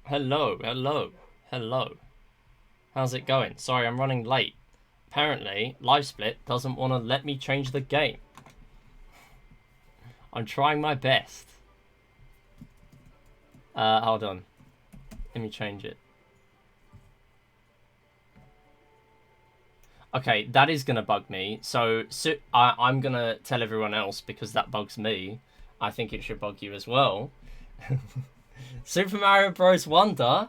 Hello, hello, hello. How's it going? Sorry, I'm running late. Apparently, LiveSplit doesn't want to let me change the game. I'm trying my best. Hold on. Let me change it. Okay, that is gonna bug me. I'm gonna tell everyone else because that bugs me. I think it should bug you as well. Super Mario Bros. Wonder,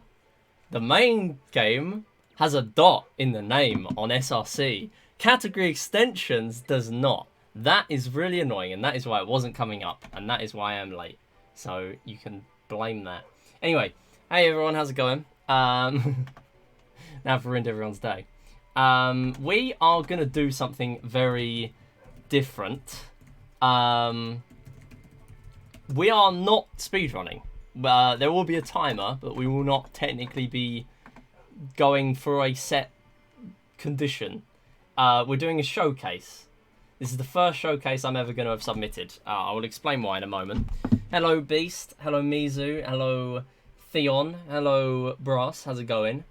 the main game, has a dot in the name on SRC. Category Extensions does not. That is really annoying, and that is why it wasn't coming up, and that is why I'm late. So you can blame that. Anyway, hey everyone, how's it going? Now I've ruined everyone's day. We are gonna do something very different. We are not speedrunning. There will be a timer, but we will not technically be going for a set condition. We're doing a showcase. This is the first showcase I'm ever going to have submitted. I will explain why in a moment. Hello, Beast. Hello, Mizu. Hello, Theon. Hello, Brass. How's it going?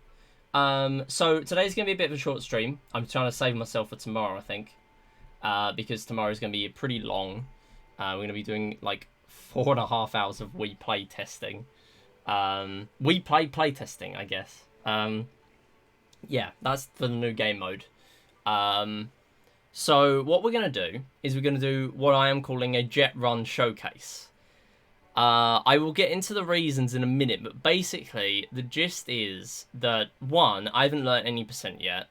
So today's going to be a bit of a short stream. I'm trying to save myself for tomorrow, I think. Because tomorrow's going to be pretty long. We're going to be doing like 4.5 hours of We Play testing. We Play testing, I guess. Yeah, that's for the new game mode. So what we're going to do is we're going to do what I am calling a jet run showcase. I will get into the reasons in a minute, but basically the gist is that, one, I haven't learnt any percent yet,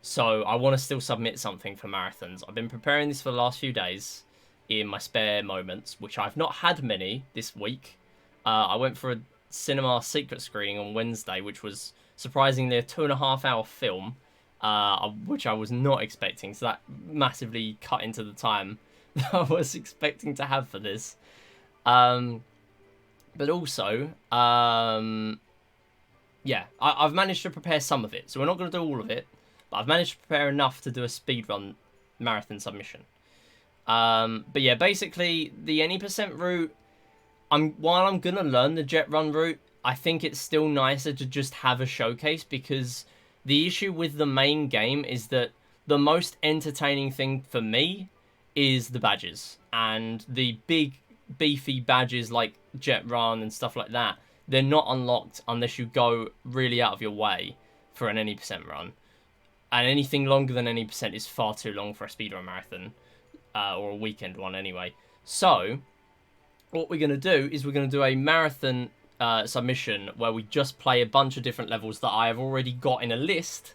so I want to still submit something for marathons. I've been preparing this for the last few days in my spare moments, which I've not had many this week. I went for a cinema secret screening on Wednesday, which was surprisingly a 2.5 hour film, which I was not expecting, so that massively cut into the time that I was expecting to have for this. But also, yeah, I've managed to prepare some of it, so we're not going to do all of it, but I've managed to prepare enough to do a speedrun marathon submission. But yeah, basically, the any percent route, while I'm gonna learn the jet run route, I think it's still nicer to just have a showcase, because the issue with the main game is that the most entertaining thing for me is the badges, and the big beefy badges like jet run and stuff like that. They're not unlocked unless you go really out of your way for an any percent run, and anything longer than any percent is far too long for a speedrun marathon, or a weekend one anyway. So what we're going to do is we're going to do a marathon submission where we just play a bunch of different levels that I have already got in a list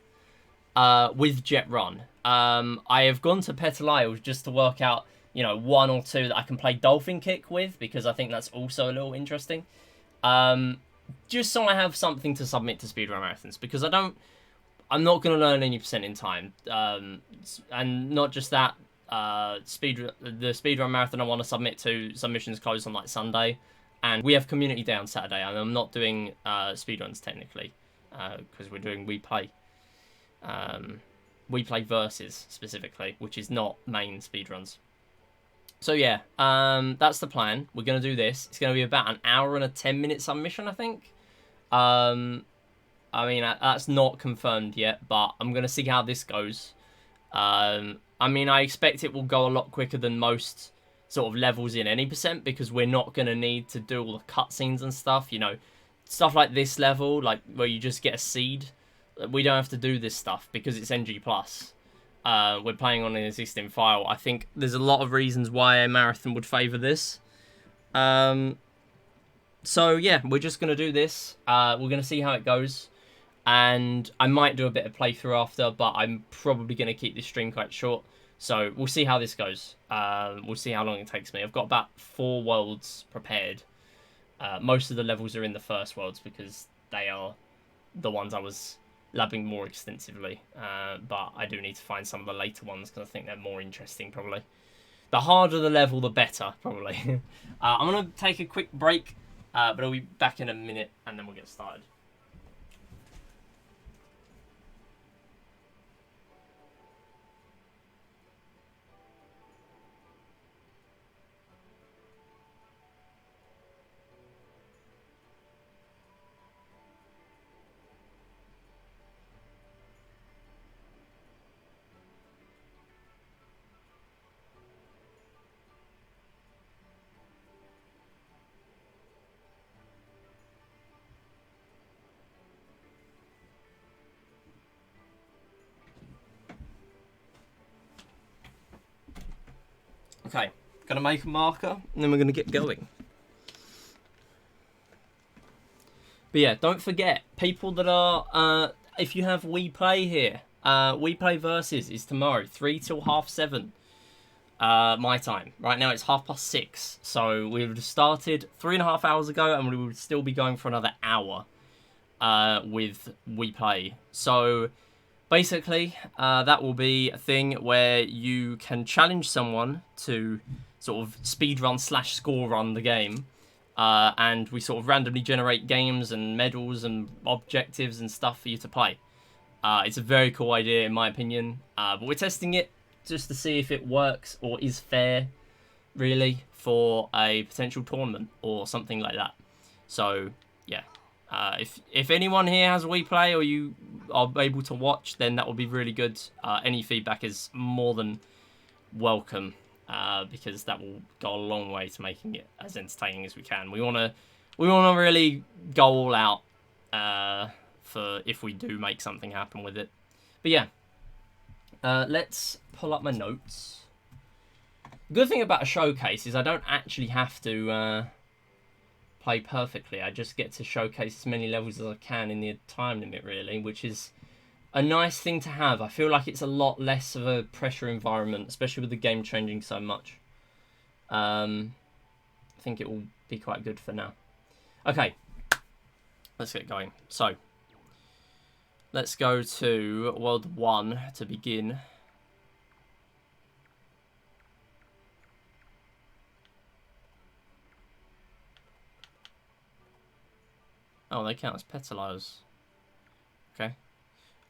with Jet Run. I have gone to Petal Isles just to work out, one or two that I can play Dolphin Kick with, because I think that's also a little interesting. Just so I have something to submit to speedrun marathons, because I'm not going to learn any percent in time. And not just that, the speedrun marathon I want to submit to, submissions close on like Sunday, and we have community day on Saturday, and I'm not doing speedruns technically, because we're doing We Play versus specifically, which is not main speedruns. So yeah, that's the plan. We're going to do this. It's going to be about an hour and a 10-minute submission, I think. I mean, that's not confirmed yet, but I'm going to see how this goes. I mean, I expect it will go a lot quicker than most sort of levels in any percent, because we're not going to need to do all the cutscenes and stuff, stuff like this level, like where you just get a seed. We don't have to do this stuff because it's NG+. We're playing on an existing file. I think there's a lot of reasons why a marathon would favour this. So yeah, we're just going to do this. We're going to see how it goes. And I might do a bit of playthrough after, but I'm probably going to keep this stream quite short. So we'll see how this goes. We'll see how long it takes me. I've got about 4 worlds prepared. Most of the levels are in the first worlds because they are the ones I was labbing more extensively. But I do need to find some of the later ones because I think they're more interesting, probably. The harder the level, the better, probably. I'm going to take a quick break, but I'll be back in a minute and then we'll get started. Okay, gonna make a marker, and then we're gonna get going. But yeah, don't forget, people that are, if you have We Play here, We Play Versus is tomorrow, 3 till 7:30, my time. Right now it's 6:30, so we would have started 3.5 hours ago, and we would still be going for another hour, with We Play. So, basically, that will be a thing where you can challenge someone to sort of speedrun / score run the game. And we sort of randomly generate games and medals and objectives and stuff for you to play. It's a very cool idea in my opinion, but we're testing it just to see if it works or is fair, really, for a potential tournament or something like that. So, yeah. If anyone here has a We Play or you are able to watch, then that would be really good. Any feedback is more than welcome. Because that will go a long way to making it as entertaining as we can. We wanna really go all out for if we do make something happen with it. But yeah, let's pull up my notes. The good thing about a showcase is I don't actually have to play perfectly. I just get to showcase as many levels as I can in the time limit, really, which is a nice thing to have. I feel like it's a lot less of a pressure environment, especially with the game changing so much. I think it will be quite good for now. Okay, let's get going. So, let's go to World 1 to begin. Oh, they count as petaliers. Okay.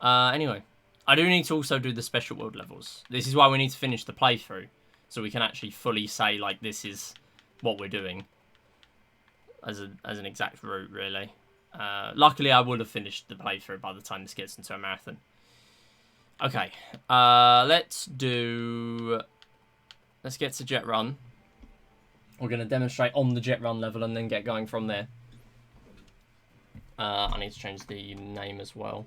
Anyway, I do need to also do the special world levels. This is why we need to finish the playthrough, so we can actually fully say, like, this is what we're doing as an exact route, really. Luckily, I would have finished the playthrough by the time this gets into a marathon. Okay, let's get to Jet Run. We're going to demonstrate on the Jet Run level and then get going from there. I need to change the name as well.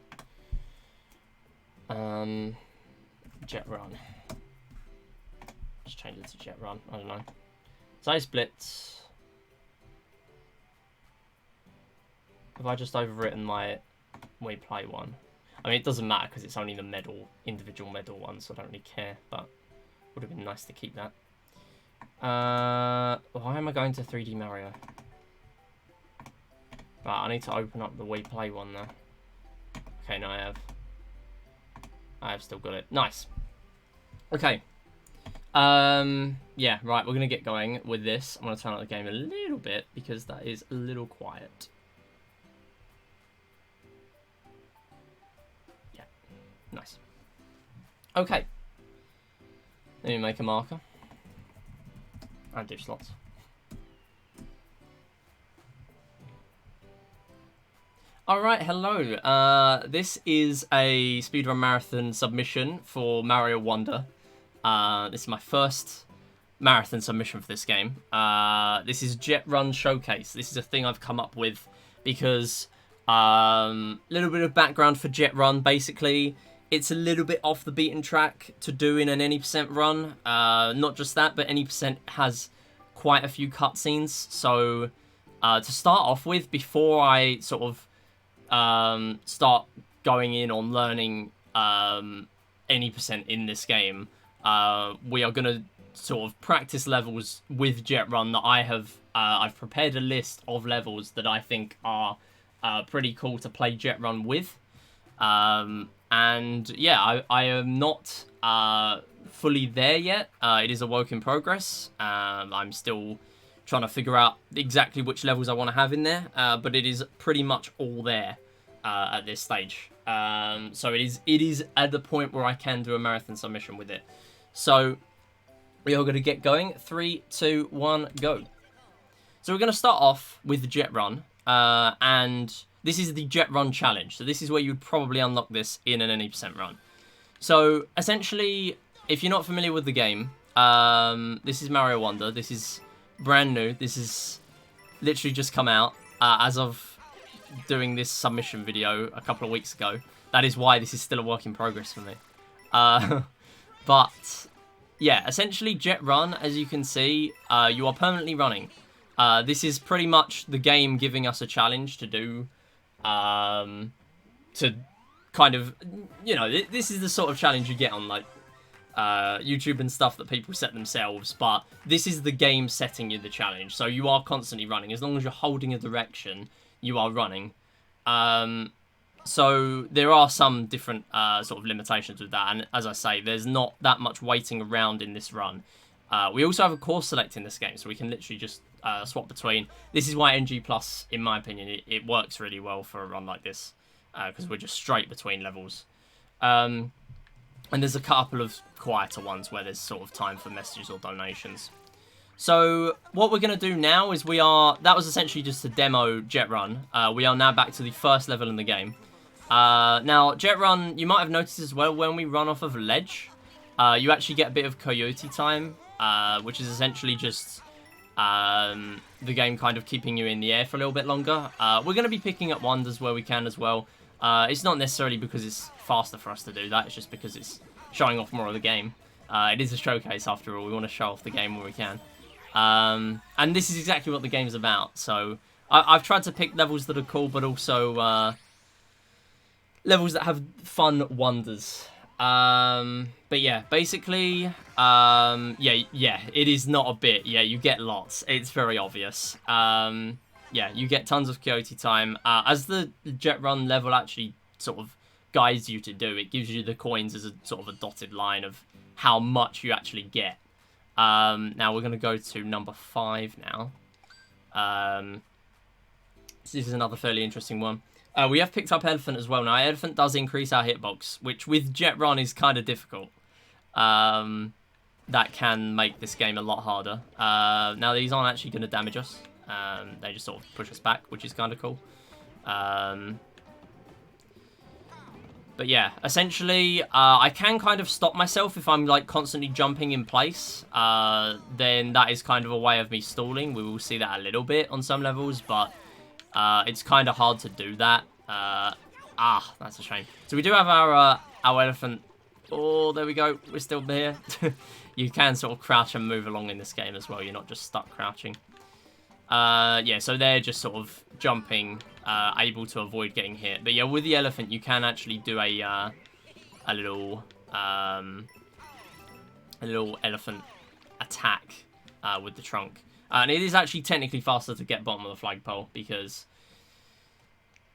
Jet Run. Just change it to Jet Run. I don't know. Size Blitz. Have I just overwritten my We Play one? I mean, it doesn't matter because it's only the individual medal one, so I don't really care. But would have been nice to keep that. Why am I going to 3D Mario? Right, I need to open up the We Play one now. Okay, no, I have still got it. Nice. Okay. Yeah, right, we're going to get going with this. I'm going to turn up the game a little bit because that is a little quiet. Yeah, nice. Okay. Let me make a marker. And do slots. Alright, hello. This is a speedrun marathon submission for Mario Wonder. This is my first marathon submission for this game. This is Jet Run Showcase. This is a thing I've come up with because little bit of background for Jet Run. Basically, it's a little bit off the beaten track to do in an any% run. Not just that, but any% has quite a few cutscenes. So to start off with, before I sort of start going in on learning any% in this game, we are going to sort of practice levels with Jet Run that I have. I've prepared a list of levels that I think are pretty cool to play Jet Run with. And yeah, I am not fully there yet. It is a work in progress. I'm still trying to figure out exactly which levels I want to have in there, but it is pretty much all there at this stage. So it is at the point where I can do a marathon submission with it. So we are going to get going. 3, 2, 1, go. So we're going to start off with the Jet Run, and this is the Jet Run Challenge. So this is where you'd probably unlock this in an any% run. So essentially, if you're not familiar with the game, this is Mario Wonder. This is brand new. This is literally just come out as of doing this submission video a couple of weeks ago. That is why this is still a work in progress for me. But yeah, essentially Jet Run, as you can see, you are permanently running. This is pretty much the game giving us a challenge to do, to kind of, you know, this is the sort of challenge you get on, like, YouTube and stuff that people set themselves, but this is the game setting you the challenge, so you are constantly running. As long as you're holding a direction, you are running. So there are some different sort of limitations with that, and as I say, there's not that much waiting around in this run. We also have a course select in this game, so we can literally just swap between. This is why NG+, in my opinion, it works really well for a run like this, because we're just straight between levels. And there's a couple of quieter ones where there's sort of time for messages or donations. So what we're going to do now is that was essentially just a demo Jet Run. We are now back to the first level in the game. Now, Jet Run, you might have noticed as well, when we run off of a ledge, you actually get a bit of coyote time, which is essentially just the game kind of keeping you in the air for a little bit longer. We're going to be picking up wonders where we can as well. It's not necessarily because it's faster for us to do that, it's just because it's showing off more of the game. It is a showcase after all, we want to show off the game where we can. And this is exactly what the game's about, so I've tried to pick levels that are cool, but also levels that have fun wonders. But yeah, basically, yeah, it is not a bit. Yeah, you get lots. It's very obvious. Yeah, you get tons of coyote time. As the Jet Run level actually sort of guides you to do, it gives you the coins as a sort of a dotted line of how much you actually get. Now we're going to go to number 5 now. This is another fairly interesting one. We have picked up Elephant as well. Now, Elephant does increase our hitbox, which with Jet Run is kind of difficult. That can make this game a lot harder. Now, these aren't actually going to damage us. They just sort of push us back, which is kind of cool. But yeah, essentially, I can kind of stop myself if I'm like constantly jumping in place. Then that is kind of a way of me stalling. We will see that a little bit on some levels, but it's kind of hard to do that. That's a shame. So we do have our elephant. Oh, there we go. We're still there. You can sort of crouch and move along in this game as well. You're not just stuck crouching. Yeah, so they're just sort of jumping, able to avoid getting hit. But yeah, with the elephant, you can actually do a little elephant attack with the trunk. And it is actually technically faster to get bottom of the flagpole because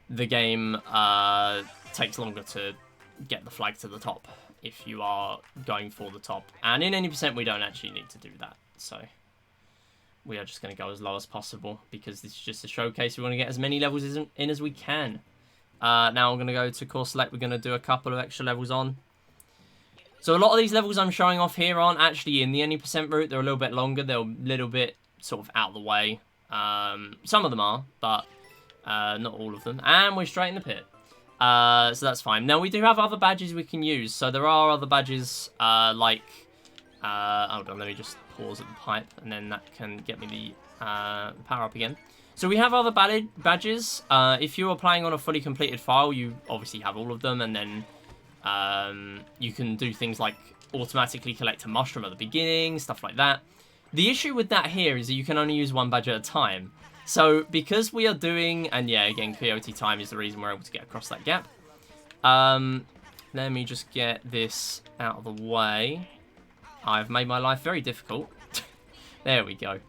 the game takes longer to get the flag to the top if you are going for the top. And in any percent, we don't actually need to do that. So we are just going to go as low as possible because this is just a showcase. We want to get as many levels in as we can. Now I'm going to go to course select. We're going to do a couple of extra levels on. So a lot of these levels I'm showing off here aren't actually in the any percent route. They're a little bit longer. They're a little bit sort of out of the way. Some of them are, but not all of them. And we're straight in the pit. So that's fine. Now we do have other badges we can use. So there are other badges like... hold on, let me just pause at the pipe, and then that can get me the power up again. So we have other badges. If you are playing on a fully completed file, you obviously have all of them, and then you can do things like automatically collect a mushroom at the beginning, stuff like that. The issue with that here is that you can only use one badge at a time. So because we are doing, and yeah, again, coyote time is the reason we're able to get across that gap. Let me just get this out of the way. I've made my life very difficult. There we go.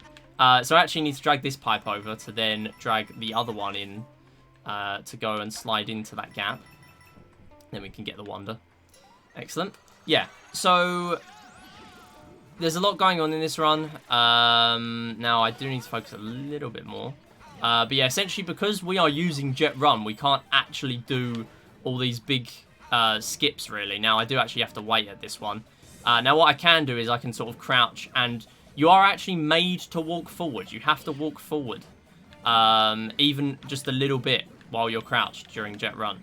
So I actually need to drag this pipe over to then drag the other one in to go and slide into that gap. Then we can get the wonder. Excellent. Yeah, so there's a lot going on in this run. Now I do need to focus a little bit more. But yeah, essentially because we are using Jet Run, we can't actually do all these big skips really. Now I do actually have to wait at this one. Now what I can do is I can sort of crouch, and you are actually made to walk forward. You have to walk forward, even just a little bit while you're crouched during Jet Run.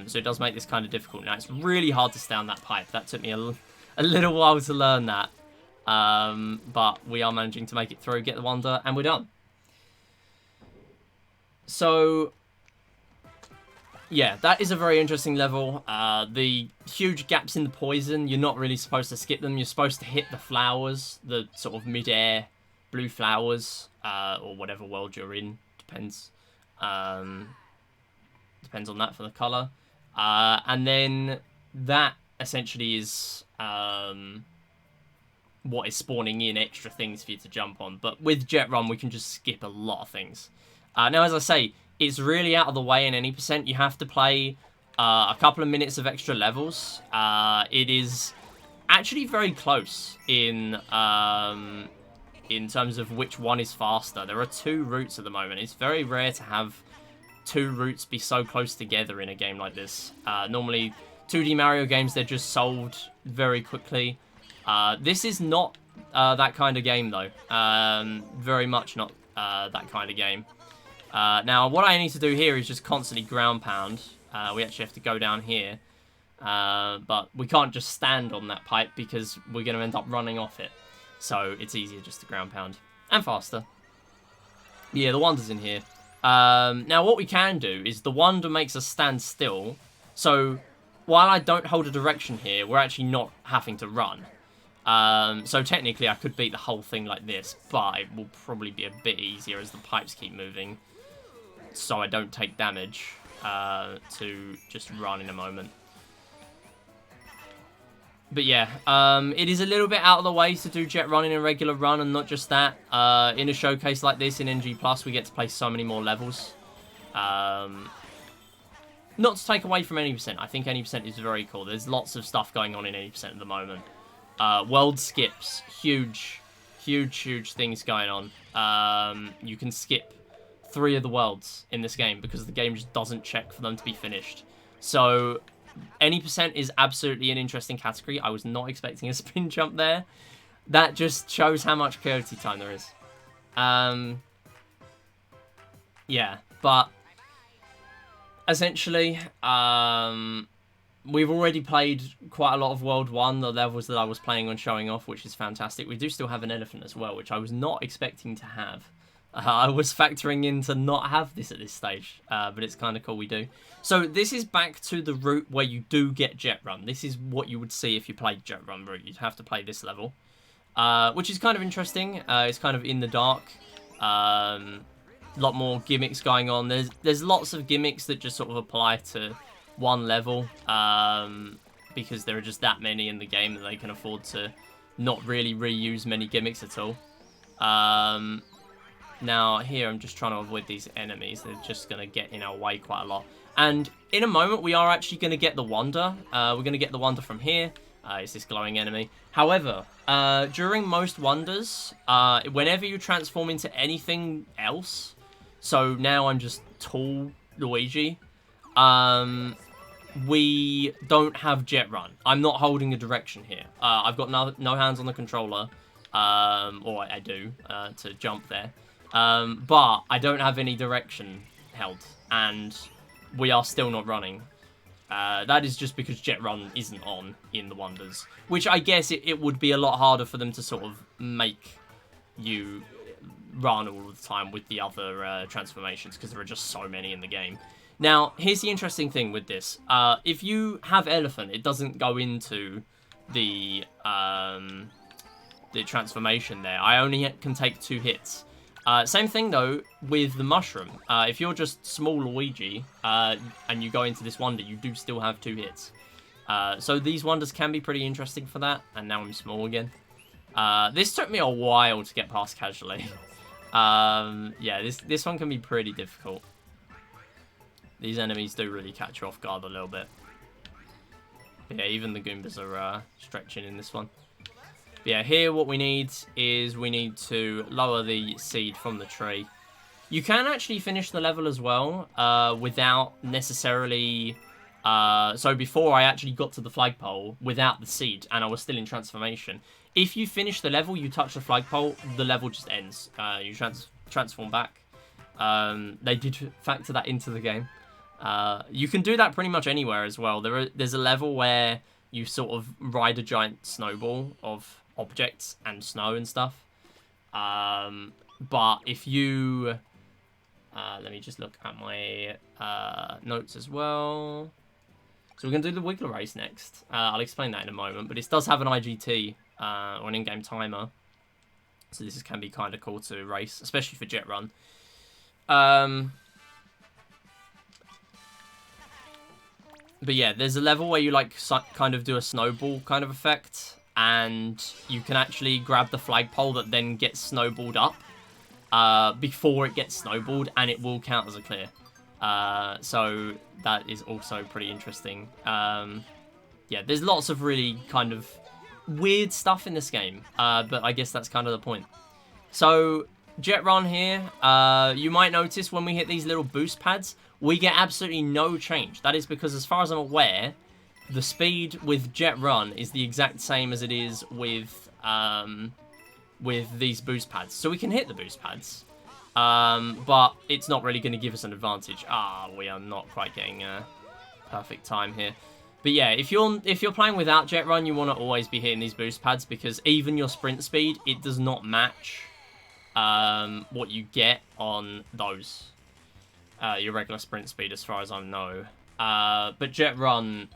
So it does make this kind of difficult. Now it's really hard to stay on that pipe. That took me a little while to learn that, but we are managing to make it through, get the wonder, and we're done. So yeah, that is a very interesting level. The huge gaps in the poison, you're not really supposed to skip them. You're supposed to hit the flowers, the sort of mid-air blue flowers, or whatever world you're in. Depends. Depends on that for the colour. And then that essentially is what is spawning in extra things for you to jump on. But with Jet Run, we can just skip a lot of things. Now, as I say, it's really out of the way in any percent. You have to play a couple of minutes of extra levels. It is actually very close in terms of which one is faster. There are 2 routes at the moment. It's very rare to have 2 routes be so close together in a game like this. Normally, 2D Mario games, they're just solved very quickly. This is not that kind of game, though. Very much not that kind of game. Now, what I need to do here is just constantly ground pound. We actually have to go down here. But we can't just stand on that pipe because we're going to end up running off it. So it's easier just to ground pound. And faster. Yeah, the Wonder's in here. Now, what we can do is the Wonder makes us stand still. So while I don't hold a direction here, we're actually not having to run. So technically I could beat the whole thing like this, but it will probably be a bit easier as the pipes keep moving. So I don't take damage to just run in a moment. But yeah, it is a little bit out of the way to do Jet Run in a regular run, and not just that. In a showcase like this in NG+, we get to play so many more levels. Not to take away from Any%, I think Any% is very cool. There's lots of stuff going on in Any% at the moment. World skips, huge things going on. You can skip 3 of the worlds in this game because the game just doesn't check for them to be finished. So Any% is absolutely an interesting category. I was not expecting a spin jump there. That just shows how much coyote time there is. Yeah, but essentially, we've already played quite a lot of World 1, the levels that I was playing on showing off, which is fantastic. We do still have an elephant as well, which I was not expecting to have. I was factoring in to not have this at this stage, but it's kind of cool we do. So this is back to the route where you do get Jet Run. This is what you would see if you played Jet Run route. You'd have to play this level, which is kind of interesting. It's kind of in the dark. Lot more gimmicks going on. There's lots of gimmicks that just sort of apply to one level, because there are just that many in the game that they can afford to not really reuse many gimmicks at all. Now here I'm just trying to avoid these enemies. They're just going to get in our way quite a lot. And in a moment we are actually going to get the Wonder. We're going to get the Wonder from here. It's this glowing enemy. However, during most Wonders, whenever you transform into anything else, so now I'm just tall Luigi, we don't have Jet Run. I'm not holding a direction here. I've got no hands on the controller, or I do, to jump there. But I don't have any direction held, and we are still not running. That is just because Jet Run isn't on in the Wonders, which I guess it would be a lot harder for them to sort of make you run all the time with the other transformations, because there are just so many in the game. Now, here's the interesting thing with this. If you have Elephant, it doesn't go into the transformation there. I only can take 2 hits. Same thing, though, with the Mushroom. If you're just small Luigi, and you go into this Wonder, you do still have 2 hits. So these Wonders can be pretty interesting for that, and now I'm small again. This took me a while to get past casually. Yeah, this one can be pretty difficult. These enemies do really catch you off guard a little bit. But yeah, even the Goombas are stretching in this one. But yeah, here what we need is we need to lower the seed from the tree. You can actually finish the level as well without necessarily... so before I actually got to the flagpole without the seed, and I was still in transformation. If you finish the level, you touch the flagpole, the level just ends. You transform back. They did factor that into the game. You can do that pretty much anywhere as well. There's a level where you sort of ride a giant snowball of objects and snow and stuff. But if you Let me just look at my notes as well. So we're going to do the Wiggler race next. I'll explain that in a moment, but it does have an IGT or an in-game timer. So this can be kind of cool to race, especially for Jet Run. But yeah, there's a level where you like kind of do a snowball kind of effect, and you can actually grab the flagpole that then gets snowballed up before it gets snowballed, and it will count as a clear. So that is also pretty interesting. Yeah, there's lots of really kind of weird stuff in this game, but I guess that's kind of the point. So Jet Run here, you might notice when we hit these little boost pads, we get absolutely no change. That is because, as far as I'm aware, the speed with Jet Run is the exact same as it is with these boost pads. So we can hit the boost pads, but it's not really going to give us an advantage. We are not quite getting a perfect time here. But yeah, if you're playing without Jet Run, you want to always be hitting these boost pads, because even your sprint speed, it does not match what you get on those. Your regular sprint speed, as far as I know. But Jet Run,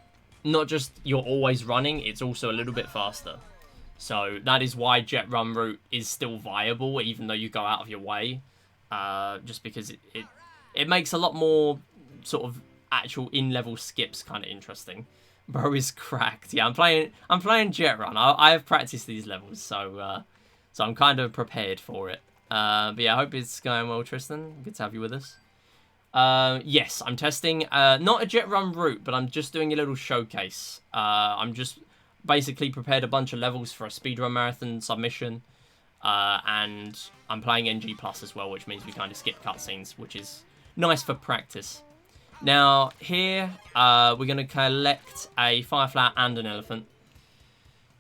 not just you're always running, it's also a little bit faster. So that is why Jet Run route is still viable, even though you go out of your way. Just because it makes a lot more sort of actual in-level skips kind of interesting. Bro is cracked. Yeah, I'm playing Jet Run. I have practiced these levels, so I'm kind of prepared for it. But yeah, I hope it's going well, Tristan. Good to have you with us. Yes, I'm testing not a Jet Run route, but I'm just doing a little showcase. I'm just basically prepared a bunch of levels for a speedrun marathon submission, and I'm playing NG Plus as well, which means we kind of skip cutscenes, which is nice for practice. Now here we're going to collect a fire flower and an elephant.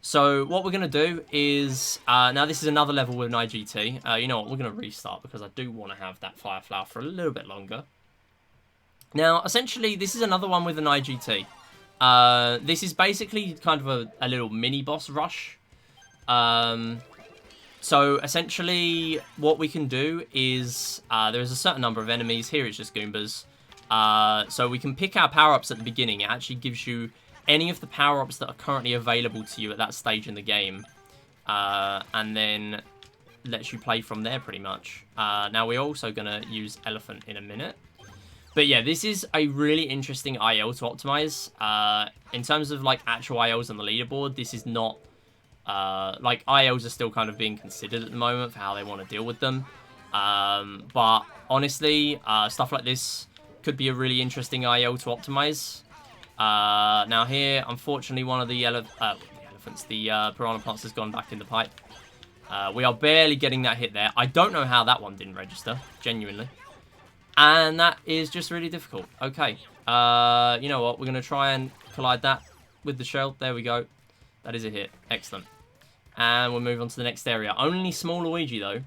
So what we're going to do is, now this is another level with an IGT. You know what, we're going to restart because I do want to have that fire flower for a little bit longer. Now, essentially, this is another one with an IGT. This is basically kind of a little mini-boss rush. So, essentially, what we can do is, there is a certain number of enemies. Here it's just Goombas. So we can pick our power-ups at the beginning. It actually gives you any of the power-ups that are currently available to you at that stage in the game. And then lets you play from there, pretty much. Now, we're also going to use Elephant in a minute. But yeah, this is a really interesting IL to optimize. In terms of like actual ILs on the leaderboard, this is not like ILs are still kind of being considered at the moment for how they want to deal with them. But honestly, stuff like this could be a really interesting IL to optimize. Now here, unfortunately, one of the elephants, the piranha plants, has gone back in the pipe. We are barely getting that hit there. I don't know how that one didn't register, genuinely. And that is just really difficult. Okay. You know what? We're going to try and collide that with the shell. There we go. That is a hit. Excellent. And we'll move on to the next area. Only small Luigi, though.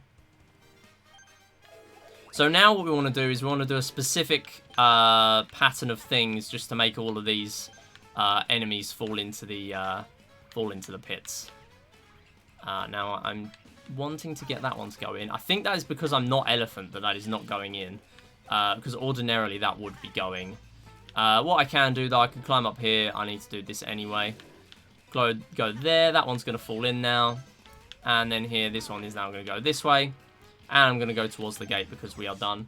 So now what we want to do is we want to do a specific pattern of things just to make all of these enemies fall into the pits. Now I'm wanting to get that one to go in. I think that is because I'm not Elephant that is not going in. Because ordinarily that would be going. What I can do, though, I can climb up here. I need to do this anyway. Go there. That one's going to fall in now. And then here, this one is now going to go this way. And I'm going to go towards the gate because we are done.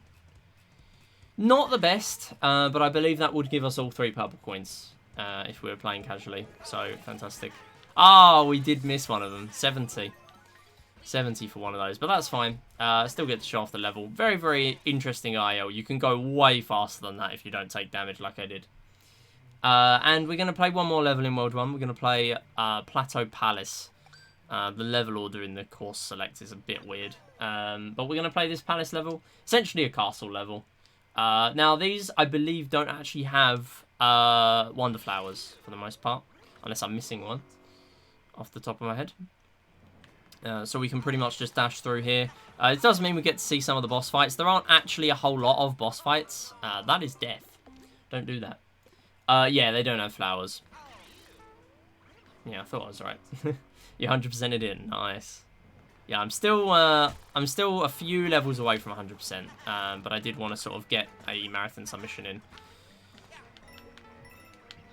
Not the best, but I believe that would give us all 3 purple coins if we were playing casually. So, fantastic. Oh, we did miss one of them. 70. 70 for one of those, but that's fine. Still get to show off the level. Very, very interesting IL. You can go way faster than that if you don't take damage like I did. And we're going to play one more level in World 1. We're going to play Plateau Palace. The level order in the course select is a bit weird. But we're going to play this palace level. Essentially a castle level. Now, these, I believe, don't actually have Wonder Flowers for the most part. Unless I'm missing one off the top of my head. So we can pretty much just dash through here. It does mean we get to see some of the boss fights. There aren't actually a whole lot of boss fights. That is death. Don't do that. Yeah, they don't have flowers. Yeah, I thought I was right. You 100%ed in. Nice. Yeah, I'm still a few levels away from 100%, but I did want to sort of get a marathon submission in.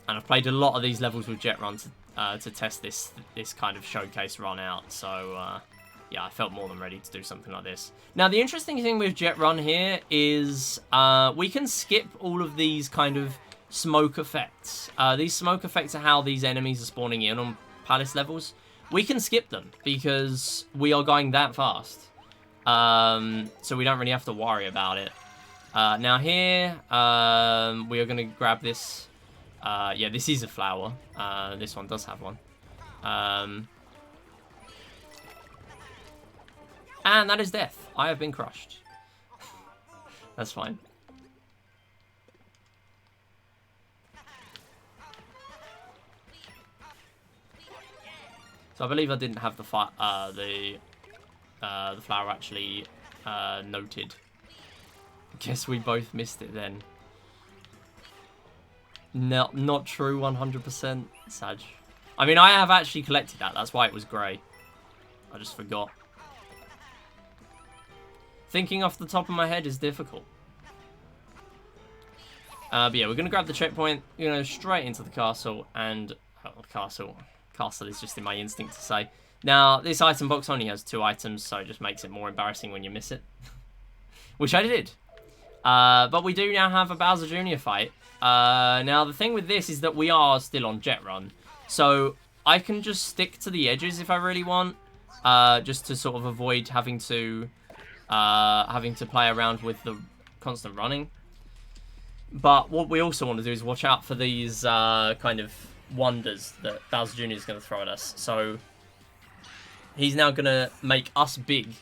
And I've played a lot of these levels with Jet Run to test this kind of showcase run out. So, yeah, I felt more than ready to do something like this. Now, the interesting thing with Jet Run here is we can skip all of these kind of smoke effects. These smoke effects are how these enemies are spawning in on Palace levels. We can skip them because we are going that fast. So we don't really have to worry about it. Now here, we are going to grab this. Yeah, this is a flower. This one does have one. And that is death. I have been crushed. That's fine. So I believe I didn't have the flower actually noted. Guess we both missed it then. No, not true 100%. Sag. I mean, I have actually collected that. That's why it was grey. I just forgot. Thinking off the top of my head is difficult. But yeah, we're going to grab the checkpoint. We're going to go straight into the castle. And... Oh, castle. Castle is just in my instinct to say. Now, this item box only has 2 items, so it just makes it more embarrassing when you miss it. Which I did. But we do now have a Bowser Jr. fight. Now, the thing with this is that we are still on Jet Run. So, I can just stick to the edges if I really want. Just to sort of avoid having to play around with the constant running. But what we also want to do is watch out for these kind of wonders that Bowser Jr. is going to throw at us. So he's now going to make us big.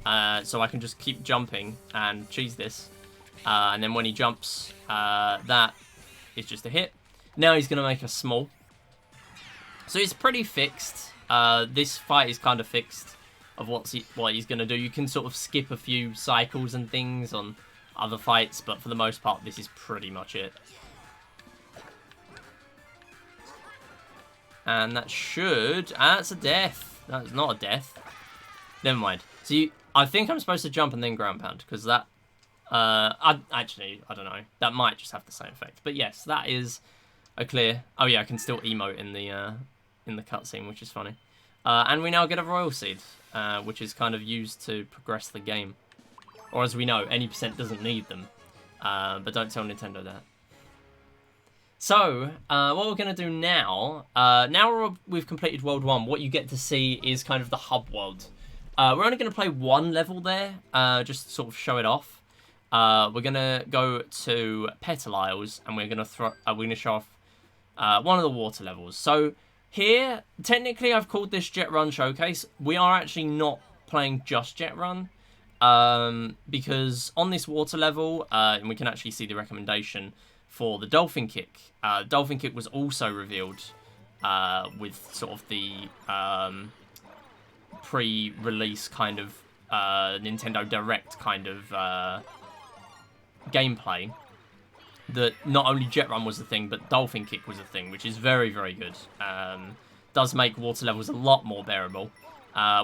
So I can just keep jumping and cheese this. And then when he jumps, that is just a hit. Now he's going to make us small. So it's pretty fixed. This fight is kind of fixed of what he's going to do. You can sort of skip a few cycles and things on other fights, but for the most part, this is pretty much it. And that should... that's a death. That's not a death. Never mind. So I think I'm supposed to jump and then ground pound, because that... actually, I don't know. That might just have the same effect. But yes, that is a clear... Oh yeah, I can still emote in the cutscene, which is funny. And we now get a Royal Seed, which is kind of used to progress the game. Or as we know, any percent doesn't need them. But don't tell Nintendo that. So, what we're going to do now, now we've completed World 1, what you get to see is kind of the hub world. We're only going to play one level there, just to sort of show it off. We're going to go to Petal Isles, and we're going to show off one of the water levels. So, here, technically I've called this Jet Run Showcase. We are actually not playing just Jet Run. Because on this water level, and we can actually see the recommendation for the Dolphin Kick. Dolphin Kick was also revealed with sort of the pre-release kind of Nintendo Direct kind of gameplay. That not only Jet Run was a thing, but Dolphin Kick was a thing, which is very, very good. Does make water levels a lot more bearable.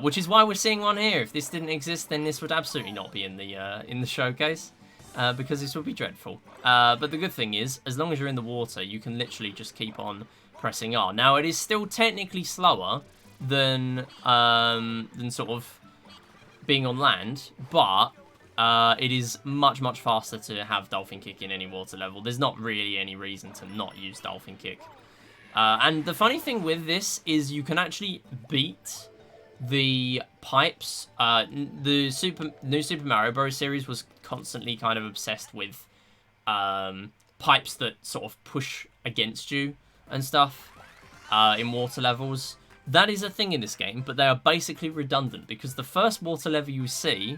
Which is why we're seeing one here. If this didn't exist, then this would absolutely not be in the showcase, because this would be dreadful. But the good thing is, as long as you're in the water, you can literally just keep on pressing R. Now, it is still technically slower than sort of being on land, but it is much, much faster to have Dolphin Kick in any water level. There's not really any reason to not use Dolphin Kick. And the funny thing with this is you can actually beat the pipes. The new Super Mario Bros. Series was constantly kind of obsessed with pipes that sort of push against you and stuff in water levels. That is a thing in this game, but they are basically redundant because the first water level you see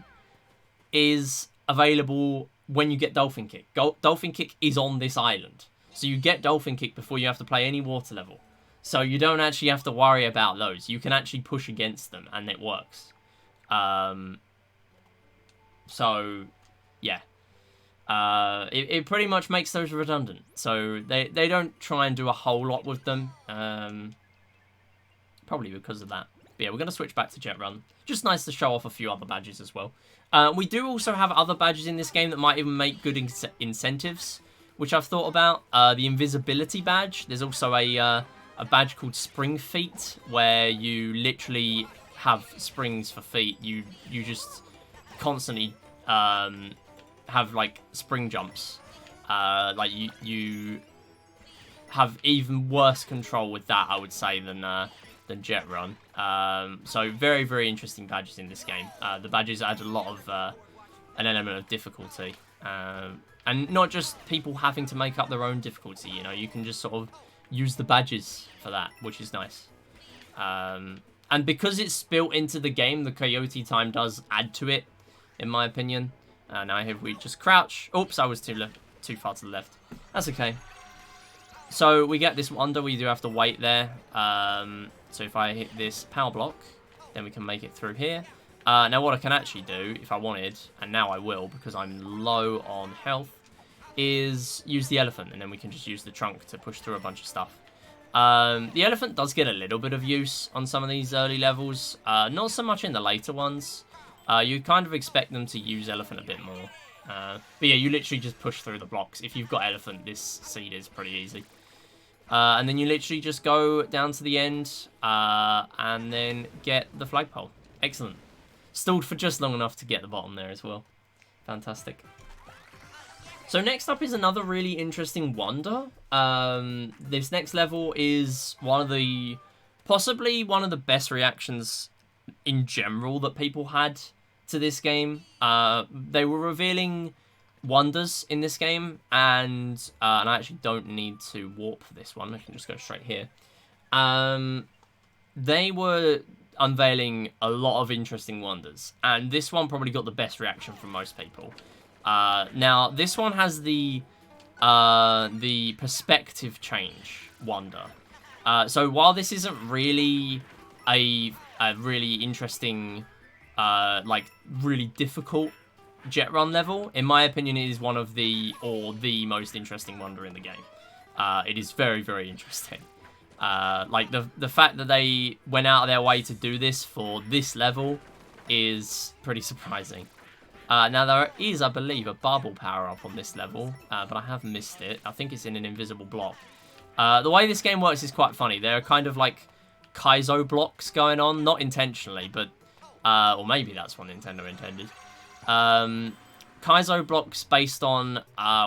is available when you get Dolphin Kick. Dolphin Kick is on this island. So you get Dolphin Kick before you have to play any water level. So you don't actually have to worry about those. You can actually push against them, and it works. So, yeah. It pretty much makes those redundant. So they don't try and do a whole lot with them. Probably because of that. But yeah, we're going to switch back to Jet Run. Just nice to show off a few other badges as well. We do also have other badges in this game that might even make good incentives, which I've thought about. The invisibility badge. There's also a badge called Spring Feet, where you literally have springs for feet. You just constantly have like spring jumps. Like you have even worse control with that, I would say, than Jet Run. So very, very interesting badges in this game. The badges add a lot of an element of difficulty. And not just people having to make up their own difficulty, you know, you can just sort of use the badges for that, which is nice. And because it's built into the game, the Coyote time does add to it, in my opinion. Now here we just crouch. Oops, I was too far to the left. That's okay. So we get this wonder, we do have to wait there. So if I hit this power block, then we can make it through here. Now what I can actually do, if I wanted, and now I will because I'm low on health, is use the elephant, and then we can just use the trunk to push through a bunch of stuff. The elephant does get a little bit of use on some of these early levels, not so much in the later ones. You kind of expect them to use elephant a bit more. But yeah, you literally just push through the blocks. If you've got elephant, this seed is pretty easy. And then you literally just go down to the end and then get the flagpole. Excellent. Stalled for just long enough to get the bottom there as well. Fantastic. So next up is another really interesting wonder. This next level is possibly one of the best reactions in general that people had to this game. They were revealing wonders in this game, and I actually don't need to warp for this one. I can just go straight here. They were unveiling a lot of interesting wonders, and this one probably got the best reaction from most people. Now, this one has the perspective change wonder. So while this isn't really a really interesting, like really difficult Jet Run level, in my opinion, it is one of the most interesting wonder in the game. It is very, very interesting. Like the fact that they went out of their way to do this for this level is pretty surprising. Now there is, I believe, a bubble power-up on this level, but I have missed it. I think it's in an invisible block. The way this game works is quite funny. There are kind of like Kaizo blocks going on, not intentionally, but or maybe that's what Nintendo intended. Kaizo blocks based on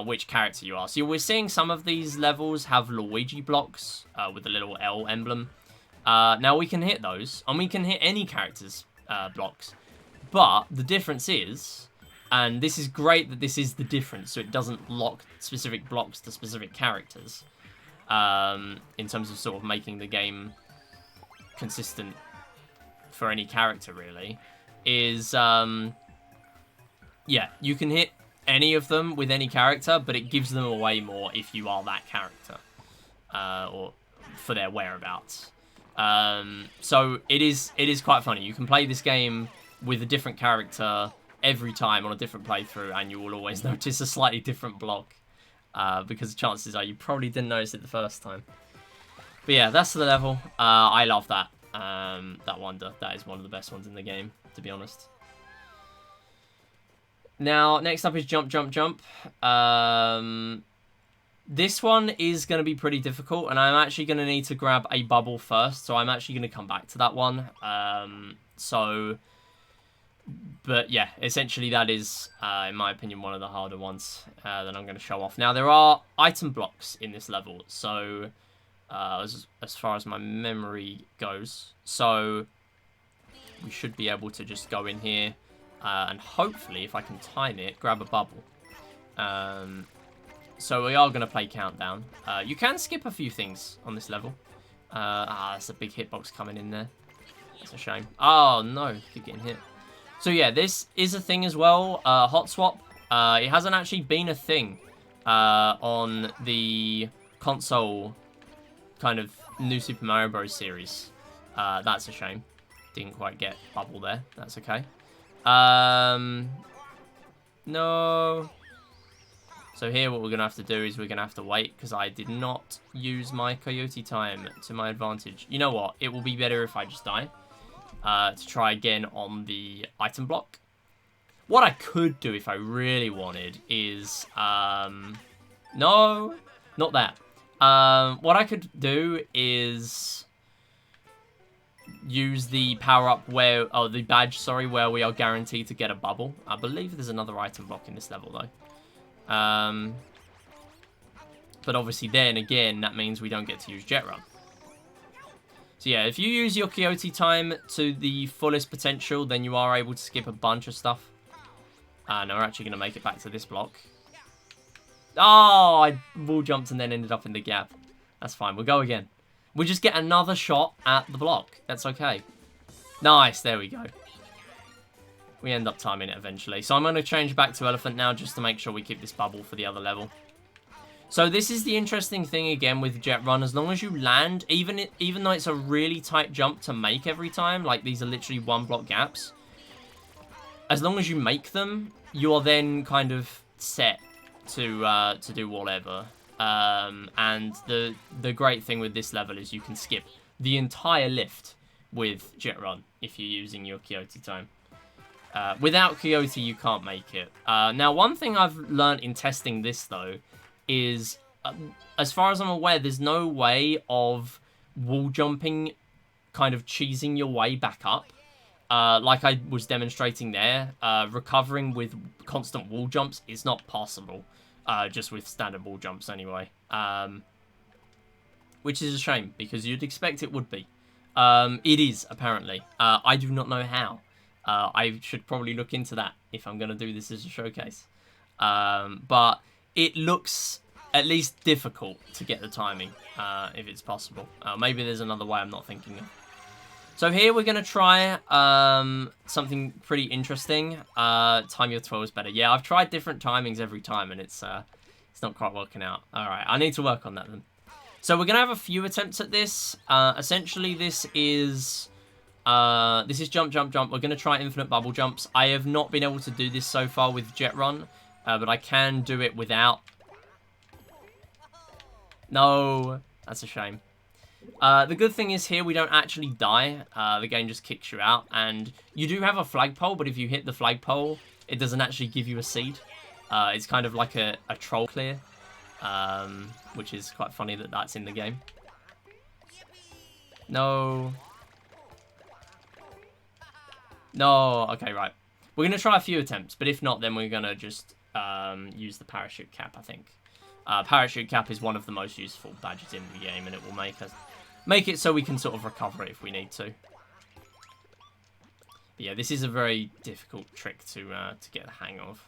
which character you are. So we're seeing some of these levels have Luigi blocks with the little L emblem. Now we can hit those, and we can hit any character's blocks. But the difference is, and this is great that this is the difference, so it doesn't lock specific blocks to specific characters, in terms of sort of making the game consistent for any character, really, is, yeah, you can hit any of them with any character, but it gives them away more if you are that character, or for their whereabouts. So it is quite funny. You can play this game with a different character every time on a different playthrough, and you will always notice a slightly different block, because the chances are you probably didn't notice it the first time. But yeah, that's the level. I love that. That wonder. That is one of the best ones in the game, to be honest. Now, next up is Jump, Jump, Jump. This one is going to be pretty difficult, and I'm actually going to need to grab a bubble first, so I'm actually going to come back to that one. But yeah, essentially that is, in my opinion, one of the harder ones that I'm going to show off. Now, there are item blocks in this level, so as far as my memory goes. So we should be able to just go in here and hopefully, if I can time it, grab a bubble. So we are going to play Countdown. You can skip a few things on this level. There's a big hitbox coming in there. It's a shame. Oh, no. Keep getting hit. So yeah, this is a thing as well. Hot Swap. It hasn't actually been a thing on the console kind of New Super Mario Bros. Series. That's a shame. Didn't quite get bubble there. That's okay. No. So here what we're going to have to do is we're going to have to wait because I did not use my Coyote time to my advantage. You know what? It will be better if I just die. to try again on the item block. What I could do if I really wanted is... no, not that. What I could do is use the power-up where... Oh, the badge, sorry, where we are guaranteed to get a bubble. I believe there's another item block in this level, though. But obviously then, again, that means we don't get to use Jet Run. So yeah, if you use your Quixote time to the fullest potential, then you are able to skip a bunch of stuff. No, we're actually going to make it back to this block. Oh, I wall jumped and then ended up in the gap. That's fine. We'll go again. We'll just get another shot at the block. That's okay. Nice. There we go. We end up timing it eventually. So I'm going to change back to Elephant now just to make sure we keep this bubble for the other level. So this is the interesting thing again with Jet Run. As long as you land, even though it's a really tight jump to make every time, like these are literally 1 block gaps, as long as you make them, you are then kind of set to do whatever. And the great thing with this level is you can skip the entire lift with Jet Run if you're using your Quixote time. Without Quixote, you can't make it. Now, one thing I've learned in testing this, though, is, as far as I'm aware, there's no way of wall jumping kind of cheesing your way back up. Like I was demonstrating there, recovering with constant wall jumps is not possible. Just with standard wall jumps anyway. Which is a shame, because you'd expect it would be. It is, apparently. I do not know how. I should probably look into that if I'm going to do this as a showcase. But it looks at least difficult to get the timing, if it's possible. Maybe there's another way I'm not thinking of. So here we're going to try something pretty interesting. Time your 12 is better. Yeah, I've tried different timings every time, and it's not quite working out. All right, I need to work on that then. So we're going to have a few attempts at this. Essentially, this is jump, jump, jump. We're going to try infinite bubble jumps. I have not been able to do this so far with Jet Run, but I can do it without. No, that's a shame. The good thing is here we don't actually die. The game just kicks you out. And you do have a flagpole, but if you hit the flagpole, it doesn't actually give you a seed. It's kind of like a troll clear, which is quite funny that that's in the game. No. No. Okay, right. We're going to try a few attempts, but if not, then we're going to just use the parachute cap, I think. Parachute cap is one of the most useful badges in the game, and it will make it so we can sort of recover it if we need to. But yeah, this is a very difficult trick to get the hang of.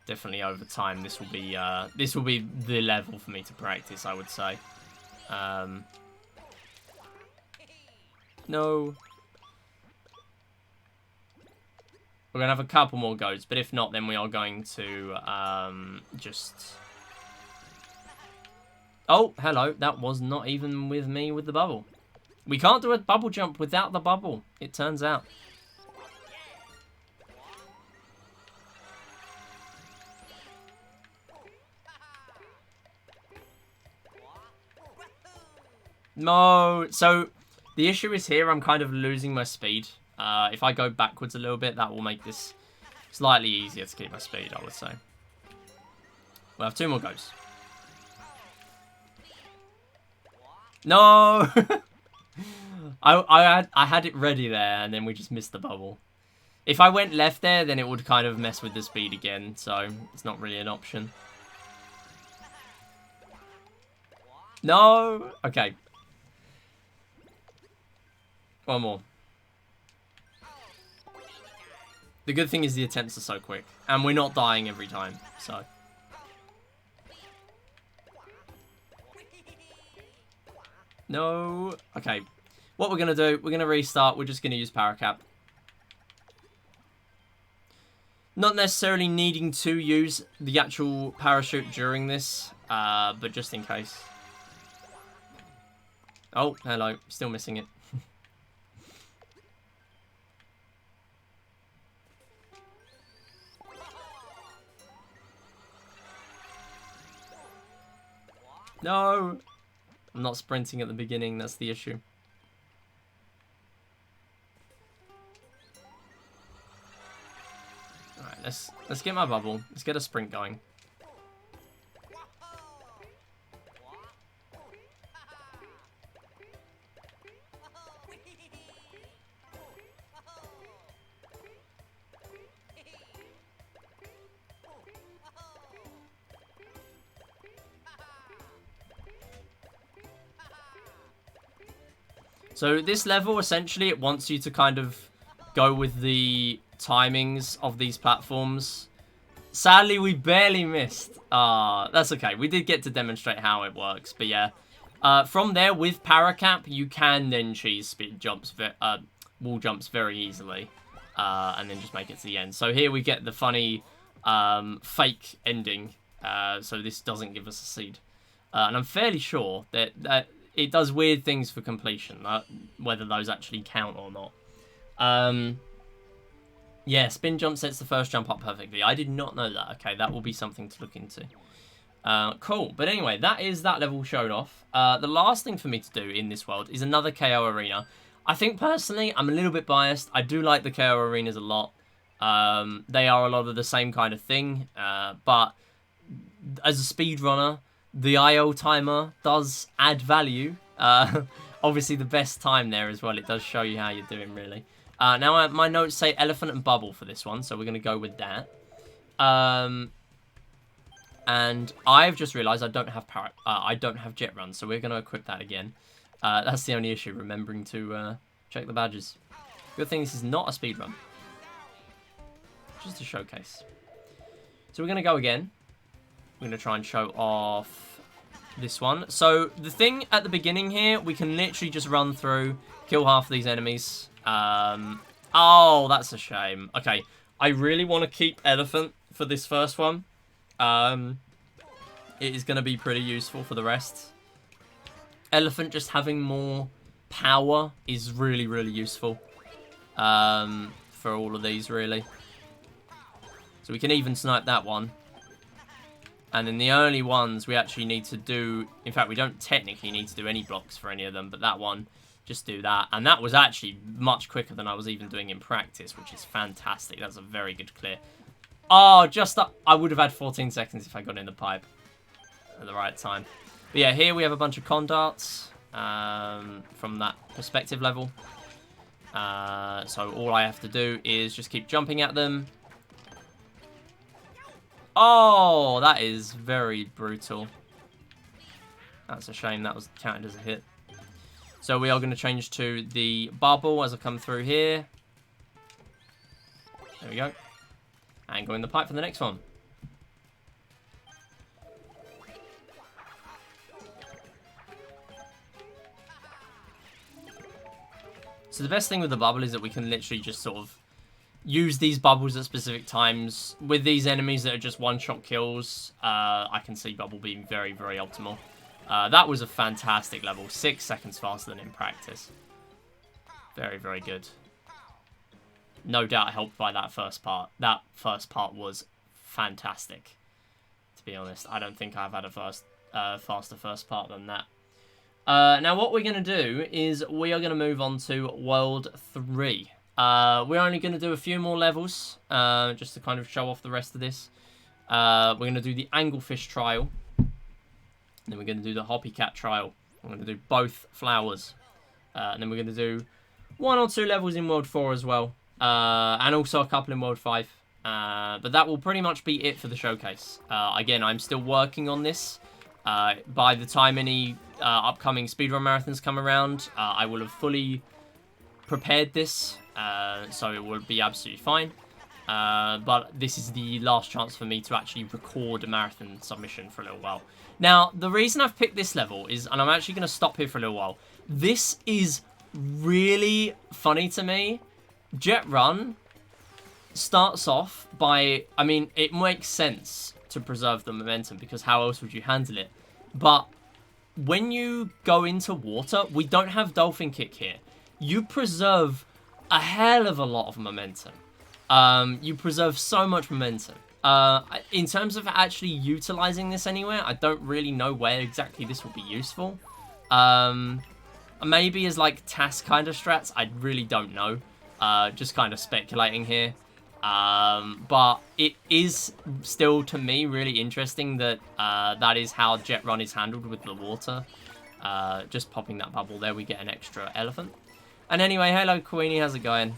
Definitely over time, this will be the level for me to practice, I would say. No. We're going to have a couple more goes, but if not, then we are going to just... Oh, hello. That was not even with me with the bubble. We can't do a bubble jump without the bubble, it turns out. No. So, the issue is here I'm kind of losing my speed. If I go backwards a little bit, that will make this slightly easier to keep my speed, I would say. We'll have 2 more goes. No! I had it ready there, and then we just missed the bubble. If I went left there, then it would kind of mess with the speed again, so it's not really an option. No! Okay. One more. The good thing is the attempts are so quick, and we're not dying every time, so... No. Okay. What we're going to do, we're going to restart. We're just going to use Power Cap. Not necessarily needing to use the actual parachute during this, but just in case. Oh, hello. Still missing it. No. I'm not sprinting at the beginning, that's the issue. Let's get my bubble. Let's get a sprint going. So this level, essentially, it wants you to kind of go with the timings of these platforms. Sadly, we barely missed. That's okay. We did get to demonstrate how it works. But yeah, from there, with Paracap, you can then cheese speed jumps, wall jumps very easily. And then just make it to the end. So here we get the funny fake ending. So this doesn't give us a seed. And I'm fairly sure that it does weird things for completion, whether those actually count or not. Yeah, spin jump sets the first jump up perfectly. I did not know that. Okay, that will be something to look into. Cool. But anyway, that is that level shown off. The last thing for me to do in this world is another KO arena. I think, personally, I'm a little bit biased. I do like the KO arenas a lot. They are a lot of the same kind of thing. But as a speedrunner, the IO timer does add value. Obviously, the best time there as well. It does show you how you're doing, really. Now, my notes say elephant and bubble for this one, so we're going to go with that. And I've just realised I don't have jet run, so we're going to equip that again. That's the only issue, remembering to check the badges. Good thing this is not a speed run. Just a showcase. So we're going to go again. We're going to try and show off this one. So the thing at the beginning here, we can literally just run through, kill half of these enemies. Oh, that's a shame. Okay, I really want to keep Elephant for this first one. It is going to be pretty useful for the rest. Elephant just having more power is really, really useful for all of these, really. So we can even snipe that one. And then the only ones we actually need to do... In fact, we don't technically need to do any blocks for any of them, but that one, just do that. And that was actually much quicker than I was even doing in practice, which is fantastic. That's a very good clear. Oh, I would have had 14 seconds if I got in the pipe at the right time. But yeah, here we have a bunch of con darts from that perspective level. So all I have to do is just keep jumping at them. Oh, that is very brutal. That's a shame that was counted as a hit. So we are going to change to the bubble as I come through here. There we go. And go in the pipe for the next one. So the best thing with the bubble is that we can literally just sort of use these bubbles at specific times. With these enemies that are just one-shot kills, I can see bubble being very, very optimal. That was a fantastic level. 6 seconds faster than in practice. Very, very good. No doubt helped by that first part. That first part was fantastic, to be honest. I don't think I've had a faster first part than that. Now, what we're going to do is we are going to move on to World 3. We're only going to do a few more levels, just to kind of show off the rest of this. We're going to do the Anglefish trial. And then we're going to do the Hoppy Cat trial. We're going to do both flowers. And then we're going to do 1 or 2 levels in World 4 as well. And also a couple in World 5. But that will pretty much be it for the showcase. Again, I'm still working on this. By the time any upcoming speedrun marathons come around, I will have fully prepared this. So it will be absolutely fine. But this is the last chance for me to actually record a marathon submission for a little while. Now, the reason I've picked this level is, and I'm actually going to stop here for a little while, this is really funny to me. Jet Run starts off by, I mean, it makes sense to preserve the momentum because how else would you handle it? But when you go into water, we don't have Dolphin Kick here. You preserve a hell of a lot of momentum. You preserve so much momentum. In terms of actually utilizing this anywhere, I don't really know where exactly this will be useful. Maybe as like task kind of strats, I really don't know. Just kind of speculating here. But it is still, to me, really interesting that that is how Jet Run is handled with the water. Just popping that bubble there, we get an extra elephant. And anyway, hello Queenie, how's it going?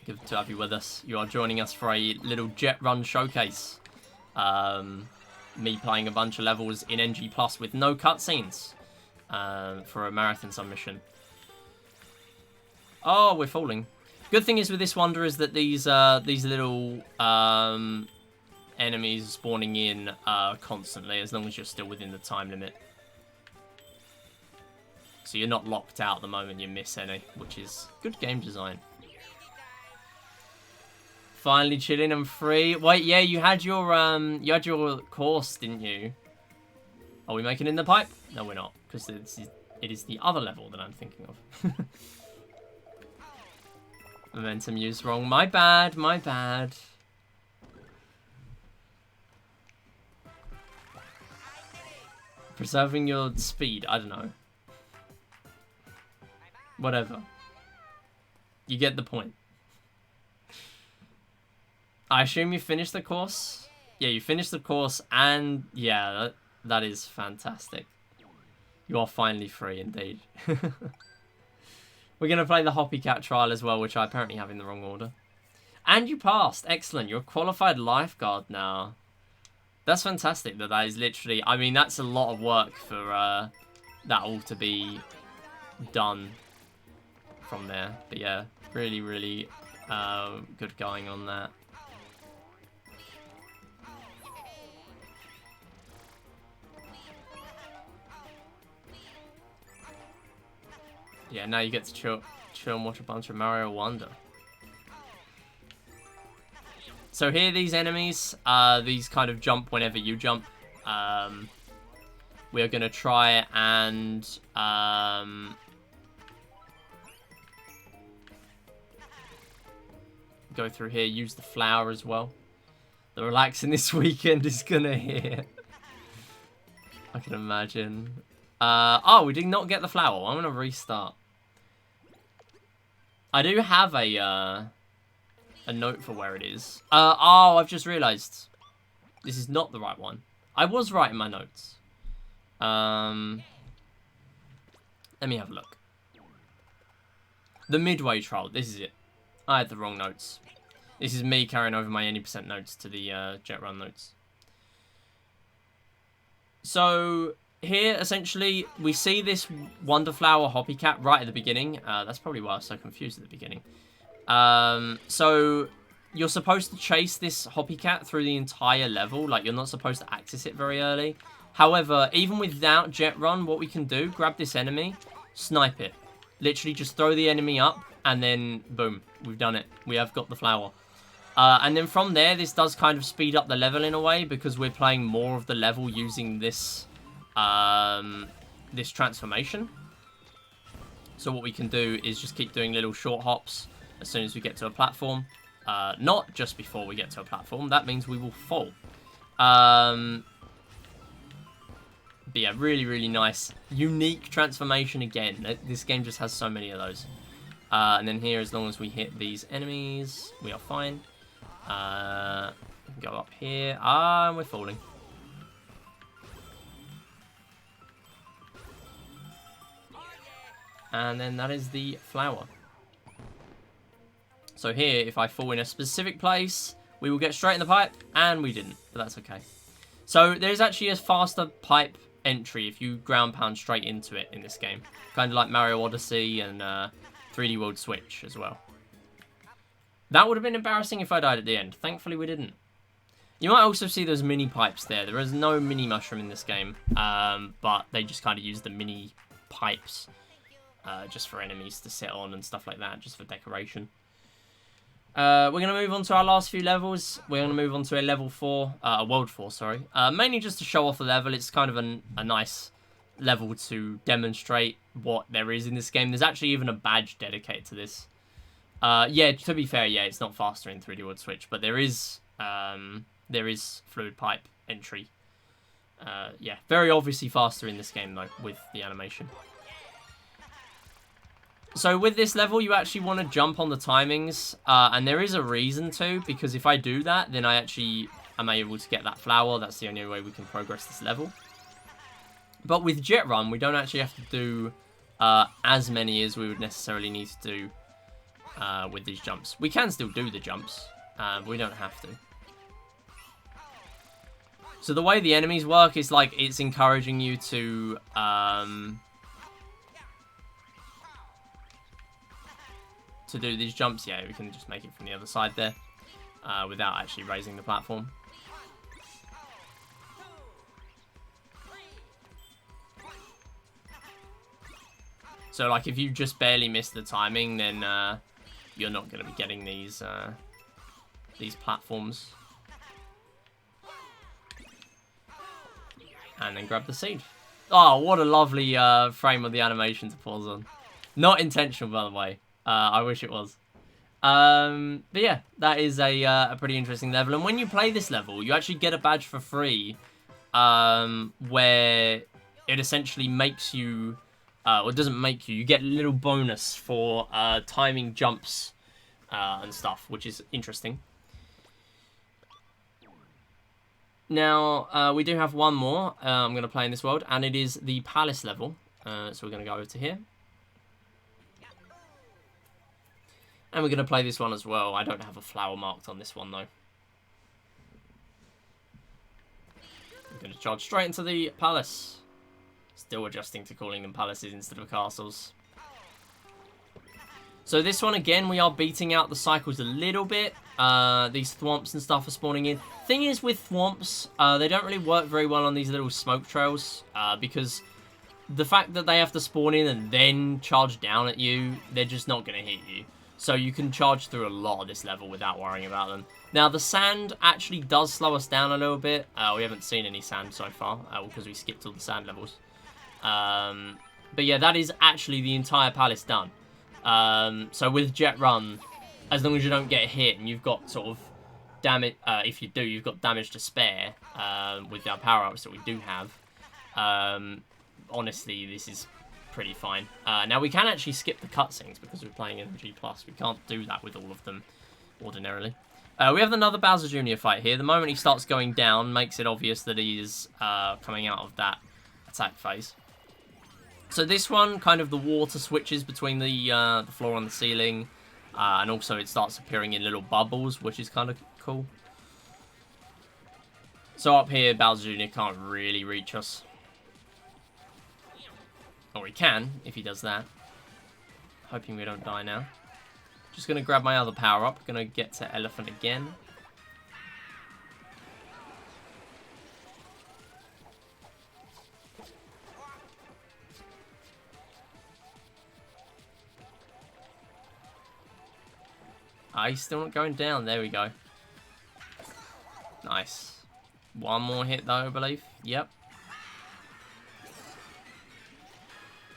Good to have you with us. You are joining us for a little Jet Run showcase. Me playing a bunch of levels in NG Plus with no cutscenes for a marathon submission. Oh, we're falling. Good thing is with this wonder is that these little enemies spawning in constantly, as long as you're still within the time limit. So you're not locked out the moment you miss any, which is good game design. Finally chilling and free. Wait, yeah, you had your course, didn't you? Are we making it in the pipe? No, we're not, because it is the other level that I'm thinking of. Momentum used wrong. My bad, my bad. Preserving your speed, I don't know. Whatever. You get the point. I assume you finished the course? Yeah, you finished the course, and yeah, that is fantastic. You are finally free, indeed. We're going to play the Hoppycat trial as well, which I apparently have in the wrong order. And you passed. Excellent. You're a qualified lifeguard now. That's fantastic that is literally... I mean, that's a lot of work for that all to be done from there. But yeah, really, really good going on that. Yeah, now you get to chill and watch a bunch of Mario Wonder. So here, these enemies, these kind of jump whenever you jump. We are going to try and go through here, use the flower as well. The relaxing this weekend is going to hit. I can imagine. Oh, we did not get the flower. I'm going to restart. I do have a note for where it is. Oh, I've just realised. This is not the right one. I was right in my notes. Let me have a look. The Midway trial. This is it. I had the wrong notes. This is me carrying over my 80% notes to the Jet Run notes. So... here, essentially, we see this Wonderflower Hoppycat right at the beginning. That's probably why I was so confused at the beginning. So, you're supposed to chase this Hoppycat through the entire level. Like, you're not supposed to access it very early. However, even without Jet Run, what we can do, grab this enemy, snipe it. Literally just throw the enemy up, and then, boom, we've done it. We have got the flower. And then from there, this does kind of speed up the level in a way, because we're playing more of the level using this... this transformation. So what we can do is just keep doing little short hops as soon as we get to a platform. Not just before we get to a platform. That means we will fall. But yeah, really, really nice. Unique transformation again. This game just has so many of those. And then here, as long as we hit these enemies, we are fine. Go up here. And we're falling. And then that is the flower. So here, if I fall in a specific place, we will get straight in the pipe, and we didn't, but that's okay. So there's actually a faster pipe entry if you ground pound straight into it in this game. Kind of like Mario Odyssey and 3D World Switch as well. That would have been embarrassing if I died at the end. Thankfully, we didn't. You might also see those mini pipes there. There is no mini mushroom in this game, but they just kind of use the mini pipes. Just for enemies to sit on and stuff like that, just for decoration. We're going to move on to our last few levels. We're going to move on to a level 4, World 4, sorry. Mainly just to show off the level. It's kind of a nice level to demonstrate what there is in this game. There's actually even a badge dedicated to this. Yeah, to be fair, yeah, it's not faster in 3D World Switch, but there is fluid pipe entry. Yeah, very obviously faster in this game, though, with the animation. So with this level, you actually want to jump on the timings, and there is a reason to, because if I do that, then I actually am able to get that flower. That's the only way we can progress this level. But with Jet Run, we don't actually have to do as many as we would necessarily need to do with these jumps. We can still do the jumps, but we don't have to. So the way the enemies work is like it's encouraging you to do these jumps. Yeah, we can just make it from the other side there without actually raising the platform. So like if you just barely miss the timing, then you're not going to be getting these platforms. And then grab the seed. Oh, what a lovely frame of the animation to pause on. Not intentional, by the way. I wish it was. But yeah, that is a pretty interesting level. And when you play this level, you actually get a badge for free, where it essentially makes you, or it doesn't make you, you get a little bonus for timing jumps and stuff, which is interesting. Now, we do have one more I'm going to play in this world, and it is the Palace level. So we're going to go over to here. And we're going to play this one as well. I don't have a flower marked on this one, though. I'm going to charge straight into the palace. Still adjusting to calling them palaces instead of castles. So this one, again, we are beating out the cycles a little bit. These thwomps and stuff are spawning in. Thing is, with thwomps, they don't really work very well on these little smoke trails. Because the fact that they have to spawn in and then charge down at you, they're just not going to hit you. So you can charge through a lot of this level without worrying about them. Now, the sand actually does slow us down a little bit. We haven't seen any sand so far, because we skipped all the sand levels. But yeah, that is actually the entire palace done. So with Jet Run, as long as you don't get hit and you've got sort of damage, if you do, you've got damage to spare with our power-ups that we do have. Honestly, this is pretty fine. Now, we can actually skip the cutscenes because we're playing in G+. We can't do that with all of them ordinarily. We have another Bowser Jr. fight here. The moment he starts going down makes it obvious that he is coming out of that attack phase. So this one, kind of the water switches between the floor and the ceiling. And also it starts appearing in little bubbles, which is kind of cool. So up here, Bowser Jr. can't really reach us. Or he can, if he does that. Hoping we don't die now. Just going to grab my other power-up. Going to get to Elephant again. He's still not going down. There we go. Nice. One more hit, though, I believe. Yep.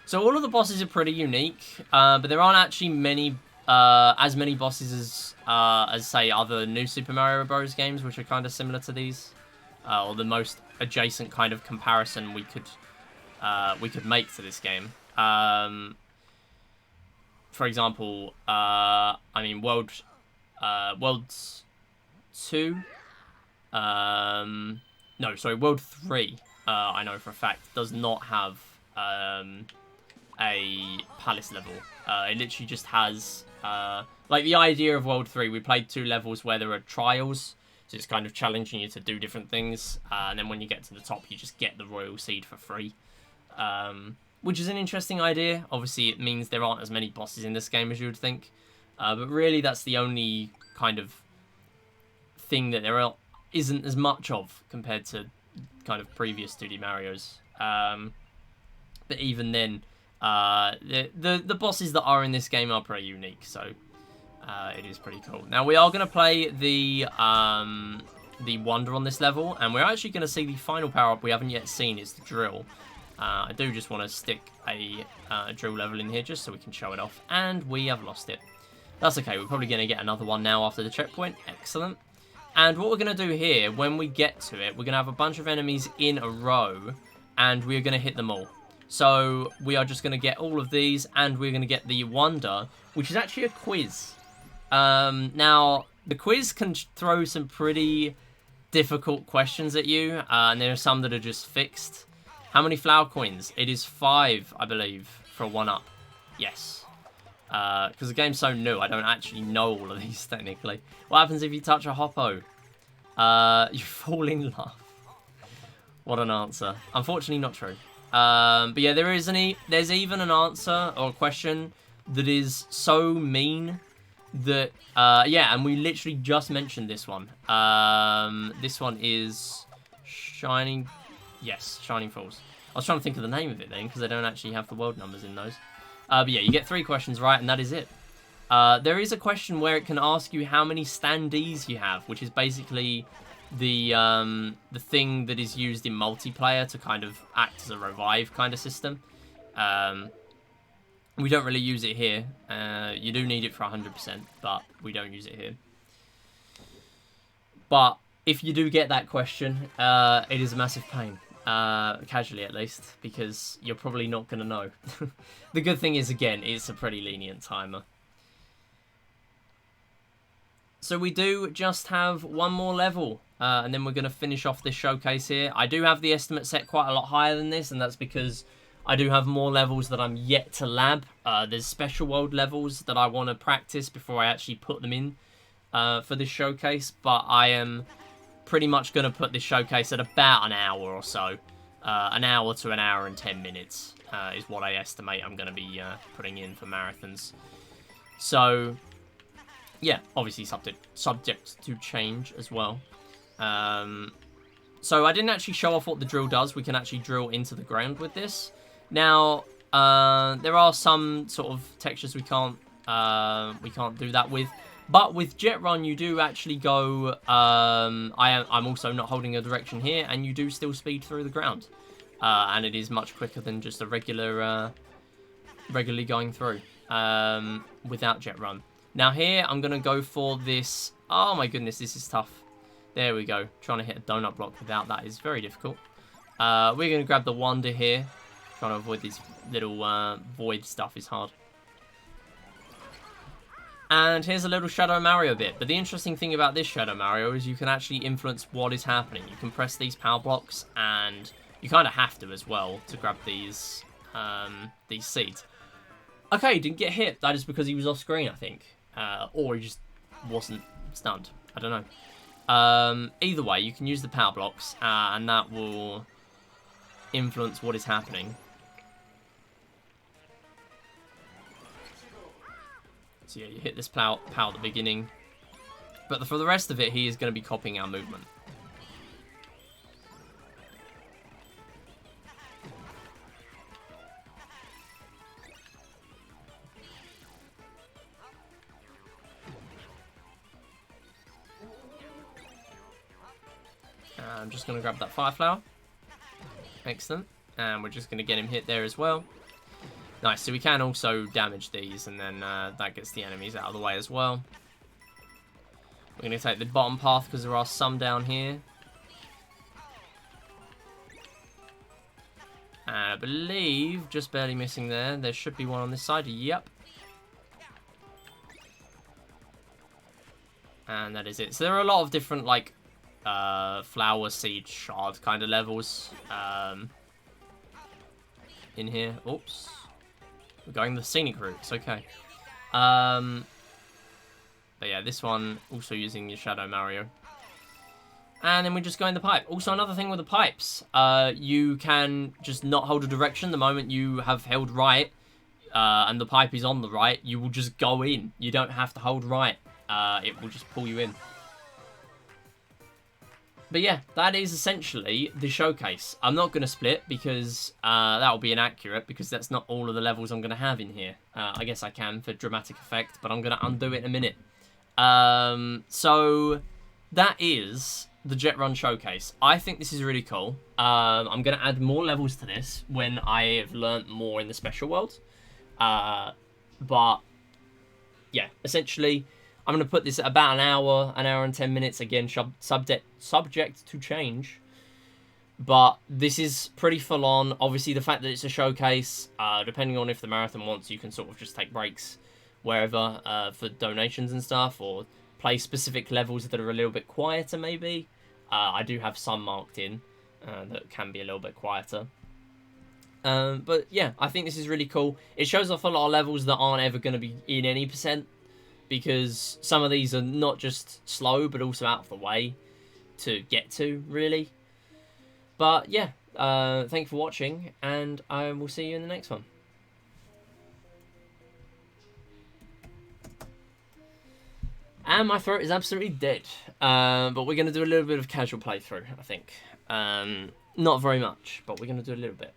So all of the bosses are pretty unique, but there aren't actually many, as many bosses as say other new Super Mario Bros. Games, which are kind of similar to these, or the most adjacent kind of comparison we could make to this game. For example, I mean Worlds 2. No, sorry, World 3. I know for a fact does not have a palace level. It literally just has like the idea of World 3. We played 2 levels where there are trials, so it's kind of challenging you to do different things, and then when you get to the top you just get the royal seed for free, which is an interesting idea. Obviously it means there aren't as many bosses in this game as you would think, but really that's the only kind of thing that there isn't as much of compared to kind of previous 2D Marios. But even then, the bosses that are in this game are pretty unique, so it is pretty cool. Now we are going to play the Wonder on this level, and we're actually going to see the final power-up we haven't yet seen is the Drill. I do just want to stick a Drill level in here just so we can show it off, and we have lost it. That's okay, we're probably going to get another one now after the checkpoint. Excellent. And what we're going to do here, when we get to it, we're going to have a bunch of enemies in a row, and we're going to hit them all. So we are just going to get all of these, and we're going to get the Wonder, which is actually a quiz. Now, the quiz can throw some pretty difficult questions at you, and there are some that are just fixed. How many flower coins? It is 5, I believe, for a 1-up. Yes. Because the game's so new, I don't actually know all of these, technically. What happens if you touch a Hoppo? You fall in love. What an answer. Unfortunately, not true. But yeah, there's even an answer or a question that is so mean that, yeah, and we literally just mentioned this one. This one is Shining Falls. I was trying to think of the name of it then, because I don't actually have the world numbers in those. But yeah, you get 3 questions right, and that is it. There is a question where it can ask you how many standees you have, which is basically the thing that is used in multiplayer to kind of act as a revive kind of system. We don't really use it here. You do need it for 100%, but we don't use it here. But if you do get that question, it is a massive pain. Casually at least, because you're probably not going to know. The good thing is, again, it's a pretty lenient timer. So we do just have one more level, and then we're going to finish off this showcase here. I do have the estimate set quite a lot higher than this, and that's because I do have more levels that I'm yet to lab. There's special world levels that I want to practice before I actually put them in for this showcase, but I am pretty much going to put this showcase at about an hour or so. An hour to an hour and 10 minutes is what I estimate I'm going to be putting in for marathons. So yeah, obviously subject to change as well. So I didn't actually show off what the drill does. We can actually drill into the ground with this. Now, there are some sort of textures we can't do that with. But with Jet Run, you do actually go, I'm also not holding a direction here, and you do still speed through the ground. And it is much quicker than just a regularly going through without Jet Run. Now here, I'm going to go for this. Oh my goodness, this is tough. There we go. Trying to hit a donut block without that is very difficult. We're going to grab the Wonder here. Trying to avoid these little void stuff is hard. And here's a little Shadow Mario bit. But the interesting thing about this Shadow Mario is you can actually influence what is happening. You can press these power blocks, and you kind of have to as well to grab these seeds. Okay, didn't get hit. That is because he was off screen, I think. Or he just wasn't stunned. I don't know. Either way, you can use the power blocks, and that will influence what is happening. So yeah, you hit this power at the beginning. But for the rest of it, he is going to be copying our movement. I'm just going to grab that Fire Flower. Excellent. And we're just going to get him hit there as well. Nice, so we can also damage these, and then that gets the enemies out of the way as well. We're going to take the bottom path because there are some down here. I believe, just barely missing there, there should be one on this side. Yep. And that is it. So there are a lot of different, like, flower, seed, shard kind of levels in here. Oops. We're going the scenic route. It's okay. But yeah, this one also using your Shadow Mario. And then we just go in the pipe. Also, another thing with the pipes, you can just not hold a direction the moment you have held right, and the pipe is on the right. You will just go in. You don't have to hold right. It will just pull you in. But yeah, that is essentially the showcase. I'm not going to split because that will be inaccurate, because that's not all of the levels I'm going to have in here. I guess I can for dramatic effect, but I'm going to undo it in a minute. So that is the Jet Run showcase. I think this is really cool. I'm going to add more levels to this when I have learnt more in the special world. But yeah, essentially, I'm going to put this at about an hour and 10 minutes. Again, subject to change. But this is pretty full on. Obviously, the fact that it's a showcase, depending on if the marathon wants, you can sort of just take breaks wherever for donations and stuff, or play specific levels that are a little bit quieter, maybe. I do have some marked in that can be a little bit quieter. But yeah, I think this is really cool. It shows off a lot of levels that aren't ever going to be in any percent, because some of these are not just slow, but also out of the way to get to, really. But yeah, thank you for watching, and I will see you in the next one. And my throat is absolutely dead. But we're going to do a little bit of casual playthrough, I think. Not very much, but we're going to do a little bit.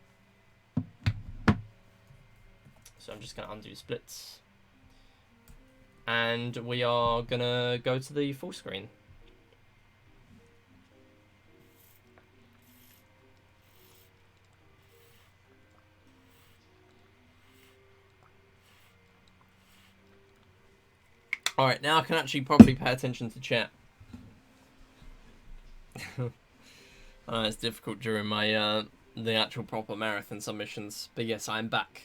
So I'm just going to undo splits. And we are going to go to the full screen. Alright, now I can actually probably pay attention to chat. It's difficult during my the actual proper marathon submissions. But yes, I'm back.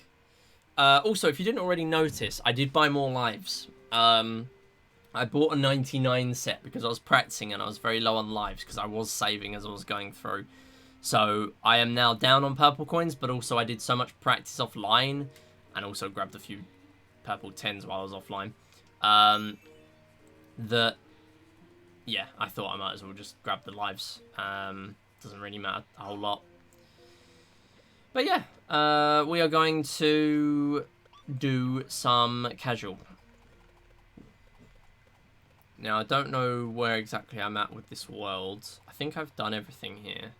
Also, if you didn't already notice, I did buy more lives. I bought a 99 set because I was practicing and I was very low on lives because I was saving as I was going through. So I am now down on purple coins, but also I did so much practice offline and also grabbed a few purple 10s while I was offline. That, yeah, I thought I might as well just grab the lives. Doesn't really matter a whole lot. But yeah, we are going to do some casual. Now, I don't know where exactly I'm at with this world. I think I've done everything here.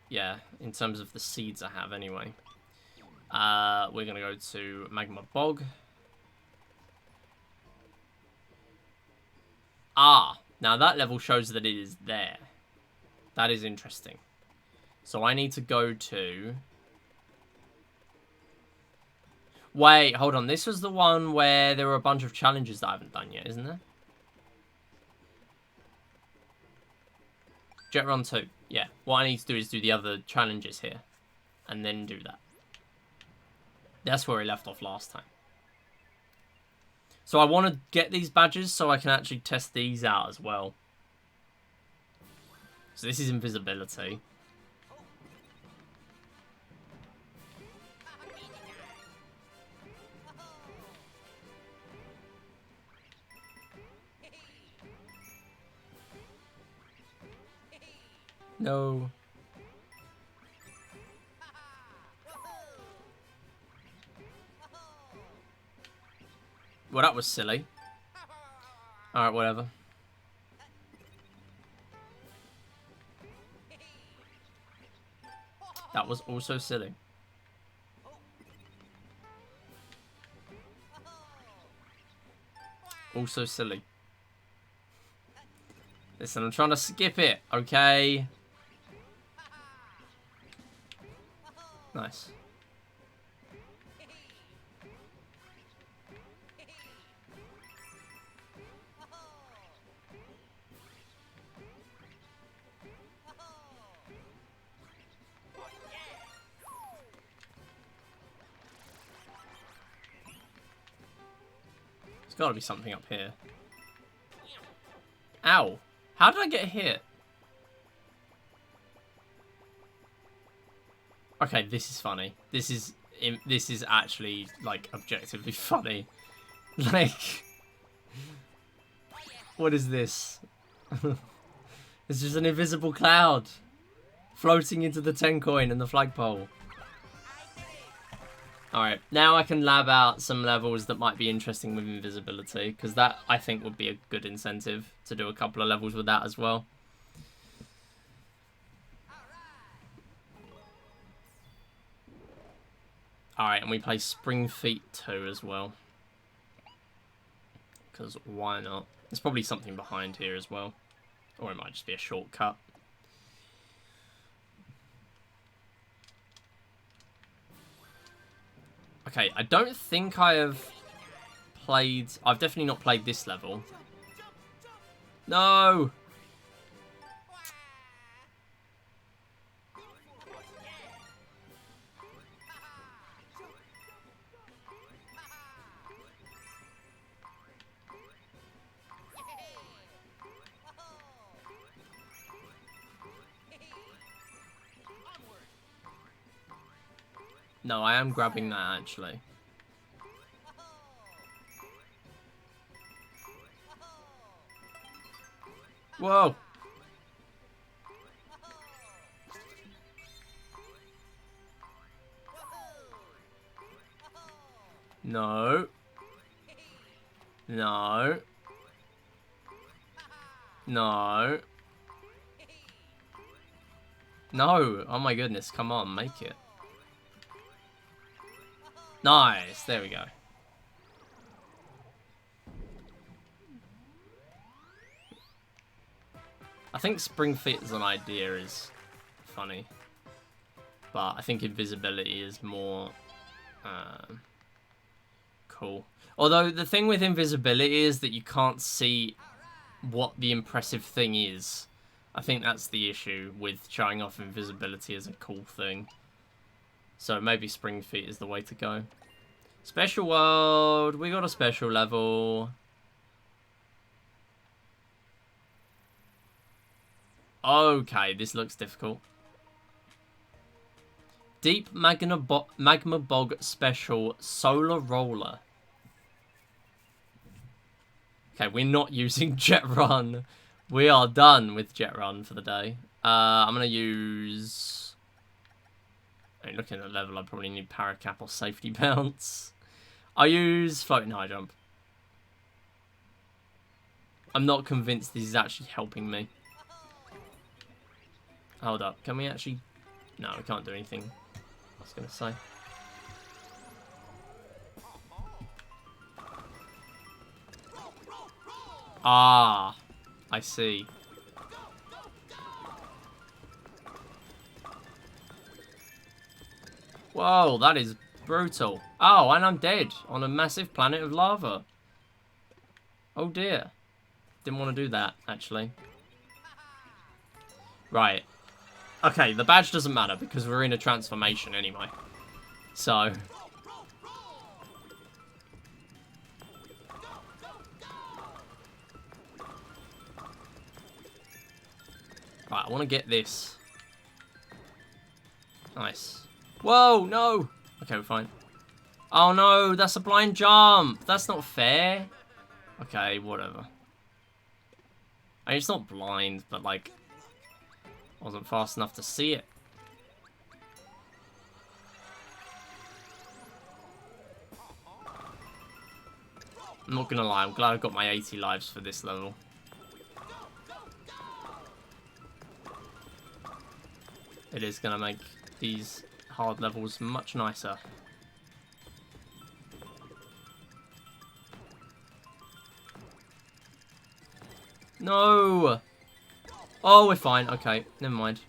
Yeah, in terms of the seeds I have anyway. We're going to go to Magma Bog. Ah, now that level shows that it is there. That is interesting. So I need to go to... Wait, hold on. This was the one where there were a bunch of challenges that I haven't done yet, isn't there? Jet Run 2. Yeah. What I need to do is do the other challenges here. And then do that. That's where we left off last time. So I want to get these badges so I can actually test these out as well. So this is invisibility. No. Well, that was silly. Alright, whatever. That was also silly. Also silly. Listen, I'm trying to skip it, okay? Nice. There's got to be something up here. Ow. How did I get hit? Okay, this is funny. This is actually, like, objectively funny. Like, what is this? It's just an invisible cloud floating into the 10 coin and the flagpole. Alright, now I can lab out some levels that might be interesting with invisibility, because that, I think, would be a good incentive to do a couple of levels with that as well. Alright, and we play Spring Feet 2 as well. Because why not? There's probably something behind here as well. Or it might just be a shortcut. Okay, I don't think I have played... I've definitely not played this level. No! No, I am grabbing that, actually. Whoa! No. No. No. No! Oh my goodness, come on, make it. Nice, there we go. I think Spring Feet as an idea is funny. But I think invisibility is more cool. Although the thing with invisibility is that you can't see what the impressive thing is. I think that's the issue with showing off invisibility as a cool thing. So maybe Spring Feet is the way to go. Special world. We got a special level. Okay, this looks difficult. Deep Magma Bog Special Solar Roller. Okay, we're not using Jet Run. We are done with Jet Run for the day. I'm going to use... I mean, looking at the level, I probably need Paracap or Safety Bounce. I'll use Floating High Jump. I'm not convinced this is actually helping me. Hold up. Can we actually... No, we can't do anything. I was going to say. Ah, I see. Whoa, that is brutal. Oh, and I'm dead on a massive planet of lava. Oh dear. Didn't want to do that, actually. Right. Okay, the badge doesn't matter because we're in a transformation anyway. So... Right, I want to get this. Nice. Whoa, no! Okay, we're fine. Oh no, that's a blind jump! That's not fair. Okay, whatever. I mean, it's not blind, but like... I wasn't fast enough to see it. I'm not gonna lie, I'm glad I got my 80 lives for this level. It is gonna make these hard levels much nicer. No! Oh, we're fine. Okay, never mind.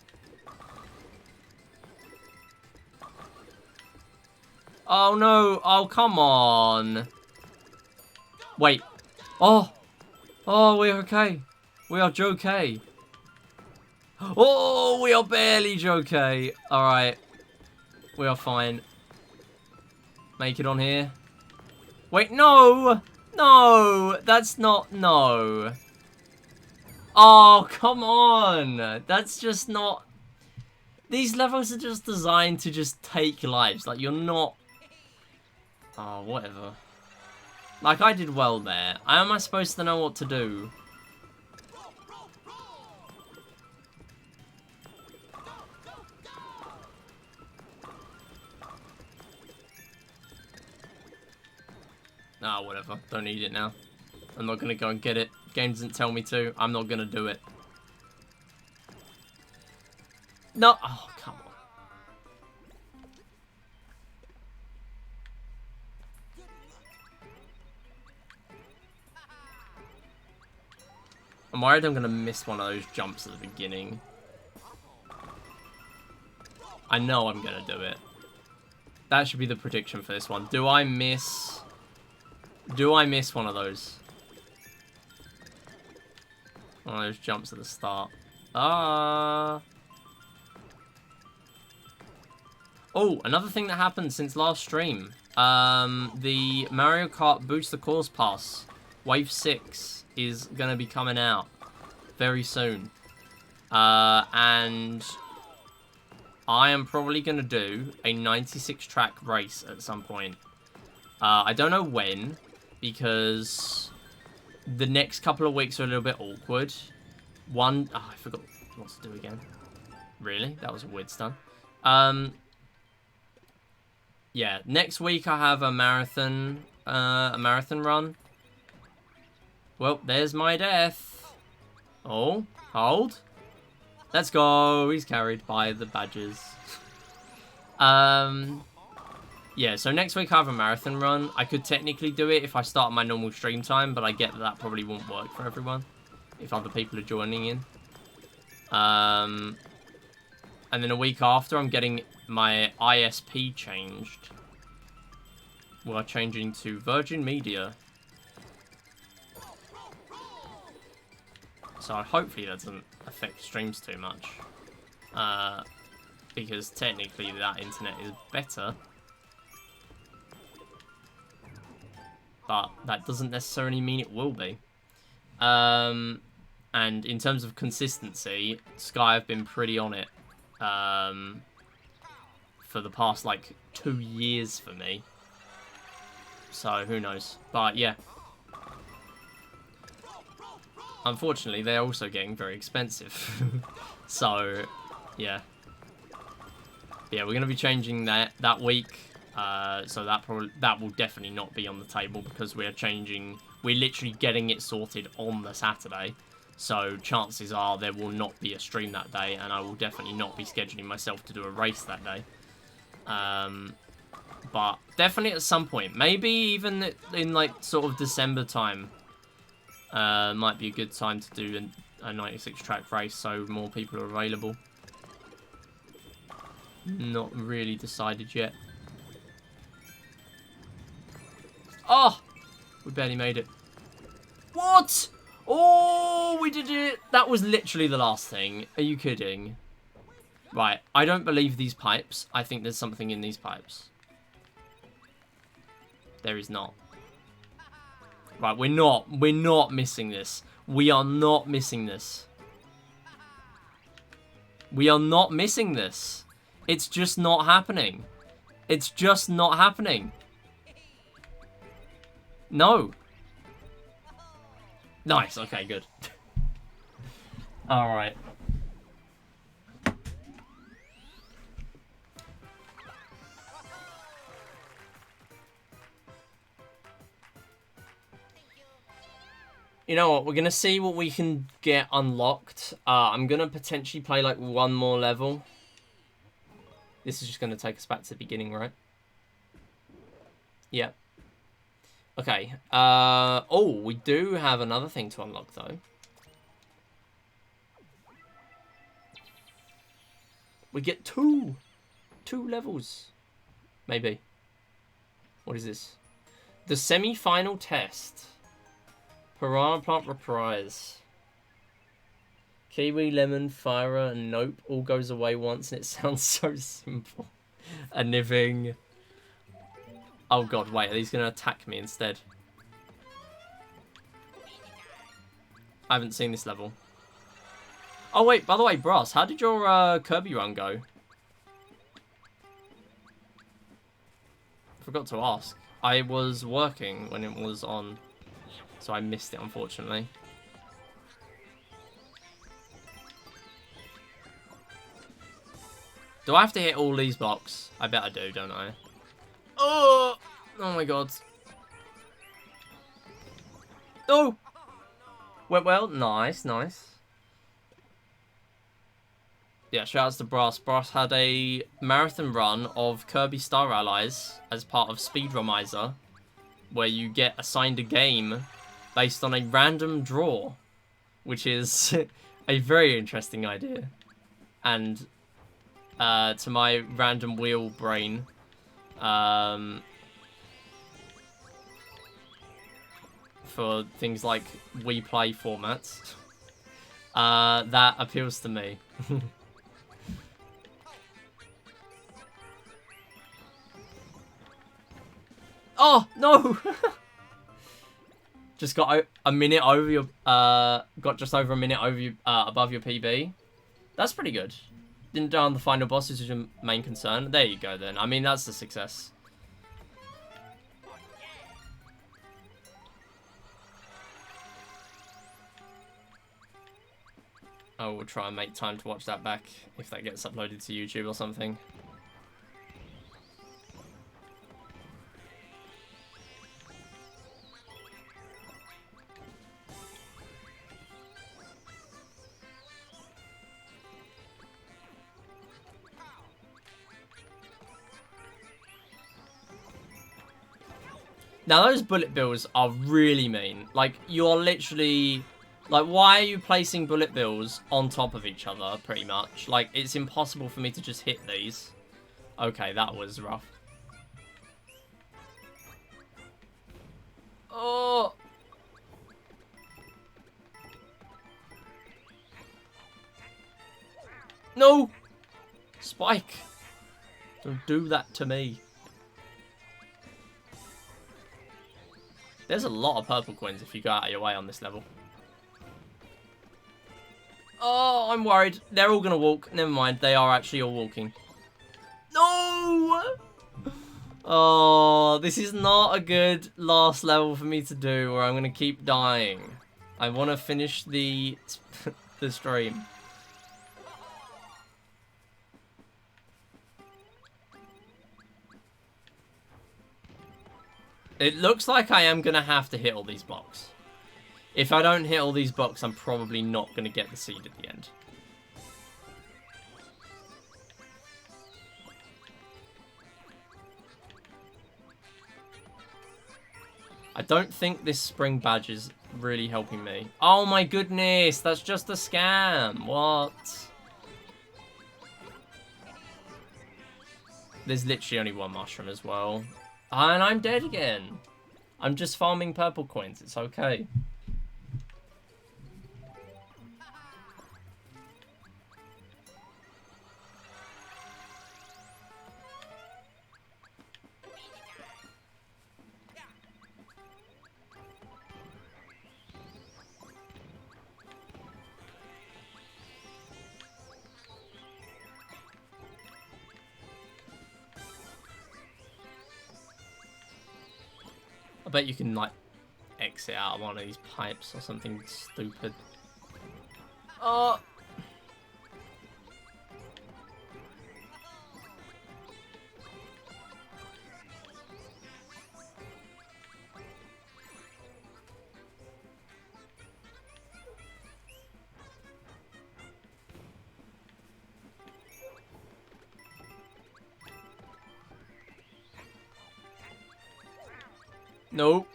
Oh, no. Oh, come on. Wait. Oh. Oh, we're okay. We are okay. Oh, we are barely okay. Alright. We are fine. Make it on here. Wait, no. No. That's not... No. Oh, come on. That's just not... These levels are just designed to just take lives. Like, you're not... Oh, whatever. Like, I did well there. How am I supposed to know what to do? Ah, whatever. Don't need it now. I'm not going to go and get it. Game doesn't tell me to. I'm not going to do it. No. Oh, come on. I'm worried I'm going to miss one of those jumps at the beginning. I know I'm going to do it. That should be the prediction for this one. Do I miss... Do I miss one of those? One of those jumps at the start. Ah. Oh, another thing that happened since last stream. The Mario Kart Booster Course Pass Wave 6 is going to be coming out very soon. And I am probably going to do a 96 track race at some point. I don't know when, because the next couple of weeks are a little bit awkward. Oh, I forgot what to do again. Really? That was a weird stun. Yeah, next week I have a marathon run. Well, there's my death. Oh, hold. Let's go. He's carried by the badgers. Yeah, so next week I have a marathon run. I could technically do it if I start my normal stream time, but I get that that probably won't work for everyone if other people are joining in. And then a week after, I'm getting my ISP changed. We're changing to Virgin Media. So hopefully that doesn't affect streams too much. Because technically that internet is better. But that doesn't necessarily mean it will be. And in terms of consistency, Sky have been pretty on it. For the past, like, 2 years for me. So, who knows. But, yeah. Unfortunately, they're also getting very expensive. So, yeah. Yeah, we're going to be changing that week. So that will definitely not be on the table because we're literally getting it sorted on the Saturday. So chances are there will not be a stream that day, and I will definitely not be scheduling myself to do a race that day. But definitely at some point, maybe even in like sort of December time, might be a good time to do a 96 track race so more people are available. Not really decided yet. Oh! We barely made it. What? Oh, we did it. That was literally the last thing. Are you kidding? Right, I don't believe these pipes. I think there's something in these pipes. There is not. Right, we're not missing this. We are not missing this. We are not missing this. It's just not happening. It's just not happening. No. Nice, okay, good. Alright. You know what, we're going to see what we can get unlocked. I'm going to potentially play like one more level. This is just going to take us back to the beginning, right? Yep. Okay. Oh, we do have another thing to unlock, though. We get two levels. Maybe. What is this? The semi-final test. Piranha Plant Reprise. Kiwi, Lemon, Fire, and Nope all goes away once, and it sounds so simple. A Niving. Oh god, wait, are these going to attack me instead? I haven't seen this level. Oh wait, by the way, Brass, how did your Kirby run go? Forgot to ask. I was working when it was on, so I missed it, unfortunately. Do I have to hit all these blocks? I bet I do, don't I? Oh! Oh my god. Oh! Went well. Nice, nice. Yeah, shoutouts to Brass. Brass had a marathon run of Kirby Star Allies as part of Speedrumizer, where you get assigned a game based on a random draw, which is a very interesting idea. And to my random wheel brain, for things like We Play formats, that appeals to me. Oh no! Just got a minute over your got just over a minute over you above your PB. That's pretty good. Didn't die on the final boss, which is your main concern. There you go, then. I mean, that's a success. I will try and make time to watch that back if that gets uploaded to YouTube or something. Now, those bullet bills are really mean. Like, you're literally... Like, why are you placing bullet bills on top of each other, pretty much? Like, it's impossible for me to just hit these. Okay, that was rough. Oh! No! Spike! Don't do that to me. There's a lot of purple coins if you go out of your way on this level. Oh, I'm worried. They're all going to walk. Never mind. They are actually all walking. No! Oh, this is not a good last level for me to do, or I'm going to keep dying. I want to finish the, the stream. It looks like I am going to have to hit all these blocks. If I don't hit all these blocks, I'm probably not going to get the seed at the end. I don't think this spring badge is really helping me. Oh my goodness, that's just a scam. What? There's literally only one mushroom as well. And I'm dead again. I'm just farming purple coins. It's okay. I bet you can, like, exit out of one of these pipes or something stupid. Oh! No.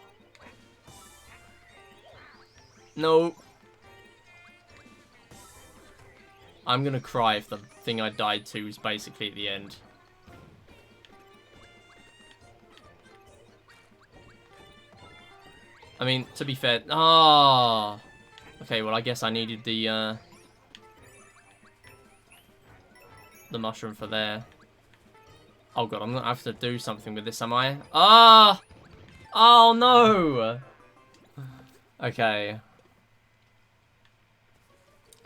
No. I'm gonna cry if the thing I died to is basically at the end. I mean, to be fair... Ah! Okay, well, I guess I needed the mushroom for there. Oh god, I'm gonna have to do something with this, am I? Ah! Oh no! Okay.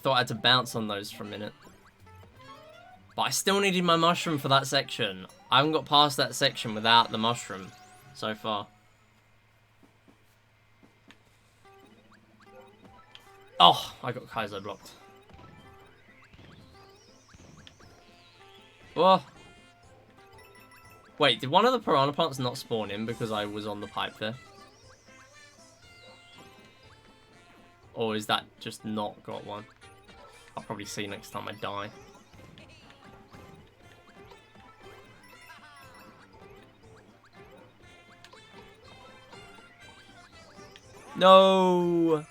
Thought I had to bounce on those for a minute. But I still needed my mushroom for that section. I haven't got past that section without the mushroom so far. Oh, I got Kaizo blocked. Oh. Wait, did one of the piranha plants not spawn in because I was on the pipe there? Or is that just not got one? I'll probably see next time I die. No!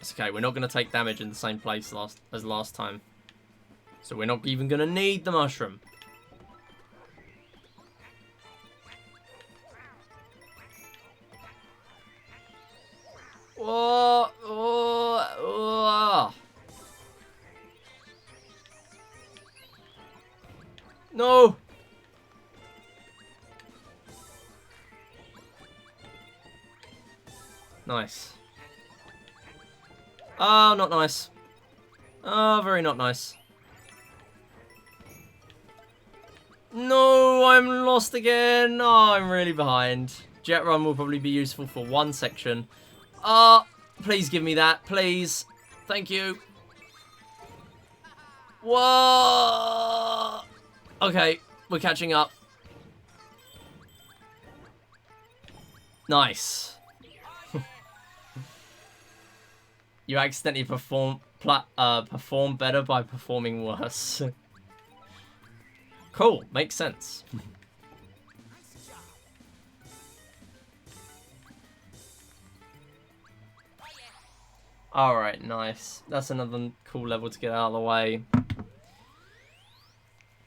It's okay, we're not going to take damage in the same place as last time. So we're not even going to need the mushroom. Whoa! Oh, oh. No! Nice. Oh, not nice. Oh, very not nice. No, I'm lost again. Oh, I'm really behind. Jet Run will probably be useful for one section. Oh, please give me that. Please. Thank you. Whoa. Okay, we're catching up. Nice. You accidentally perform better by performing worse. Cool, makes sense. Alright, nice. That's another cool level to get out of the way.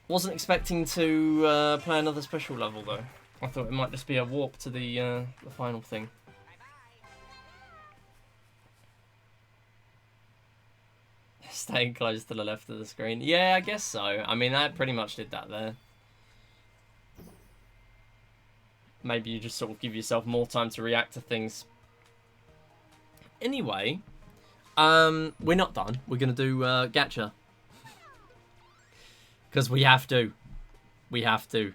Wasn't expecting to play another special level though. I thought it might just be a warp to the final thing. Staying close to the left of the screen. Yeah, I guess so. I mean, I pretty much did that there. Maybe you just sort of give yourself more time to react to things. Anyway, we're not done. We're going to do gacha. Because we have to. We have to.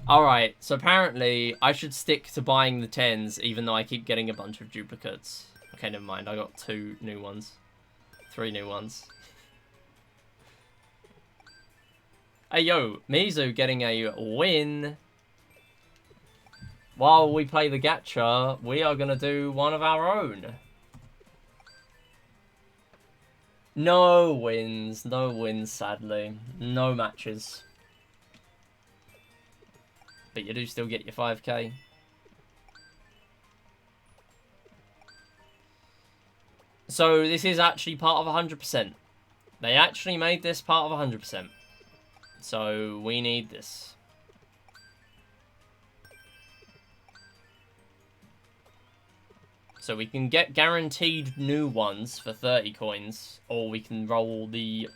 Alright, so apparently I should stick to buying the 10s even though I keep getting a bunch of duplicates. Okay, never mind. I got 2 new ones. 3 new ones. Hey, yo. Mizu getting a win. While we play the gacha, we are going to do one of our own. No wins. No wins, sadly. No matches. But you do still get your 5k. So this is actually part of 100%. They actually made this part of 100%. So we need this. So we can get guaranteed new ones for 30 coins, or we can roll the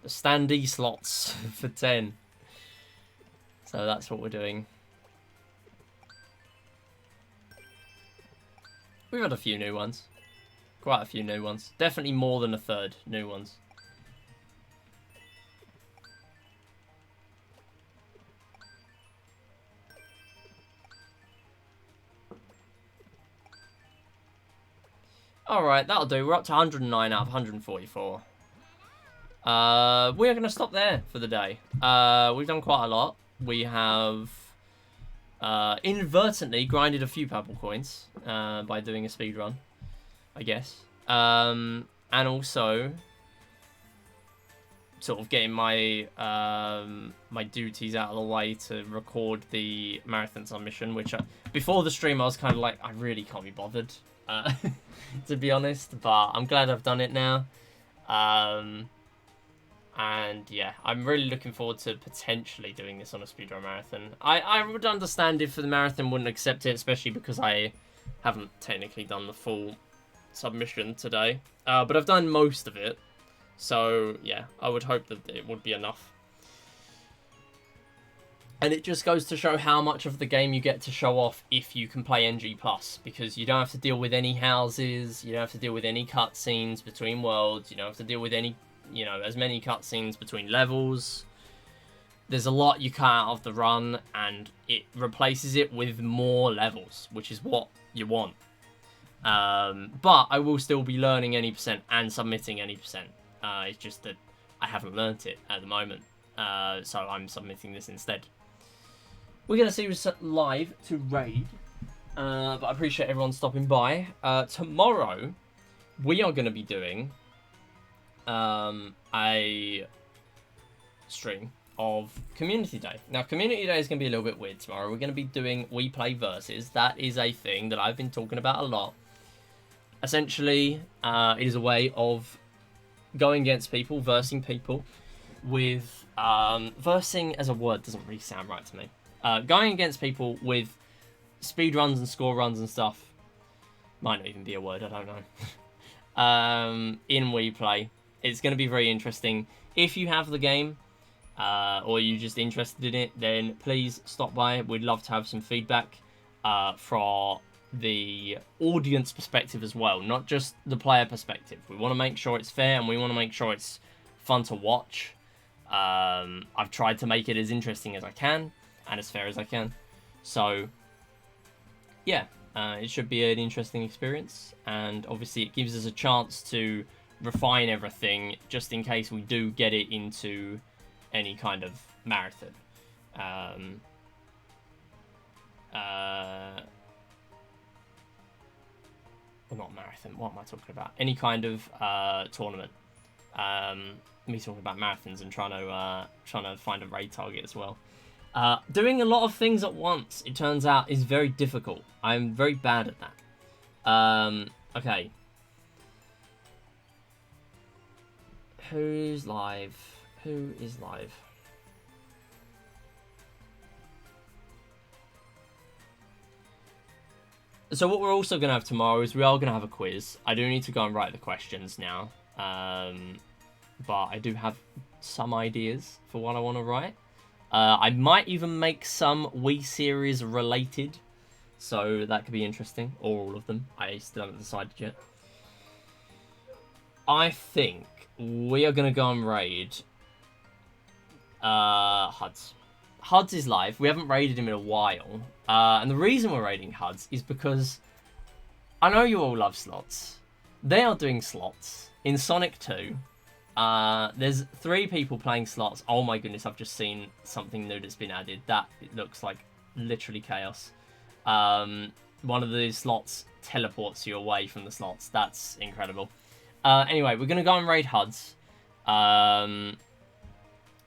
standee slots for 10. So that's what we're doing. We've had a few new ones. Quite a few new ones. Definitely more than a third new ones. Alright, that'll do. We're up to 109 out of 144. We are going to stop there for the day. We've done quite a lot. We have inadvertently grinded a few purple coins by doing a speed run, I guess. And also sort of getting my my duties out of the way to record the marathon submission, which before the stream I was kind of like, I really can't be bothered, to be honest, but I'm glad I've done it now. And yeah, I'm really looking forward to potentially doing this on a speedrun marathon. I would understand if the marathon wouldn't accept it, especially because I haven't technically done the full submission today. But I've done most of it. So yeah, I would hope that it would be enough. And it just goes to show how much of the game you get to show off if you can play NG+. Because you don't have to deal with any houses, you don't have to deal with any cutscenes between worlds, you don't have to deal with any, you know, as many cutscenes between levels. There's a lot you cut out of the run, and it replaces it with more levels, which is what you want. But I will still be learning any percent and submitting any percent. It's just that I haven't learnt it at the moment, so I'm submitting this instead. We're going to see what's live to Raid, but I appreciate everyone stopping by. Tomorrow, we are going to be doing a stream of Community Day. Now, Community Day is going to be a little bit weird tomorrow. We're going to be doing We Play Versus. That is a thing that I've been talking about a lot. Essentially, it is a way of going against people, versing people with... versing as a word doesn't really sound right to me. Going against people with speed runs and score runs and stuff. Might not even be a word, I don't know. In We Play. It's going to be very interesting. If you have the game, or you're just interested in it, then please stop by. We'd love to have some feedback from the audience perspective as well, not just the player perspective. We want to make sure it's fair, and we want to make sure it's fun to watch. I've tried to make it as interesting as I can and as fair as I can. So, yeah, it should be an interesting experience, and obviously it gives us a chance to refine everything just in case we do get it into any kind of marathon. Well, not marathon, what am I talking about? Any kind of tournament. Me talking about marathons and trying to find a raid target as well. Doing a lot of things at once, it turns out, is very difficult. I'm very bad at that. Okay. Who's live? Who is live? So what we're also going to have tomorrow is we are going to have a quiz. I do need to go and write the questions now. But I do have some ideas for what I want to write. I might even make some Wii series related. So that could be interesting. Or all of them. I still haven't decided yet. I think we are going to go and raid HUDs. HUDs is live. We haven't raided him in a while. And the reason we're raiding HUDs is because I know you all love slots. They are doing slots in Sonic 2. There's 3 people playing slots. Oh my goodness, I've just seen something new that's been added. It looks like literally chaos. One of the slots teleports you away from the slots. That's incredible. Anyway, we're going to go and raid HUDs.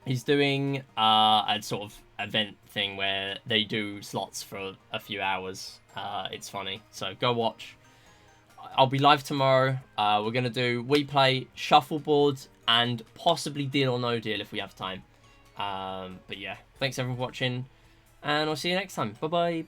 He's doing a sort of event thing where they do slots for a few hours. It's funny, so go watch. I'll be live tomorrow. We're going to do We Play, Shuffleboard, and possibly Deal or No Deal if we have time. But yeah, thanks everyone for watching, and I'll see you next time. Bye-bye.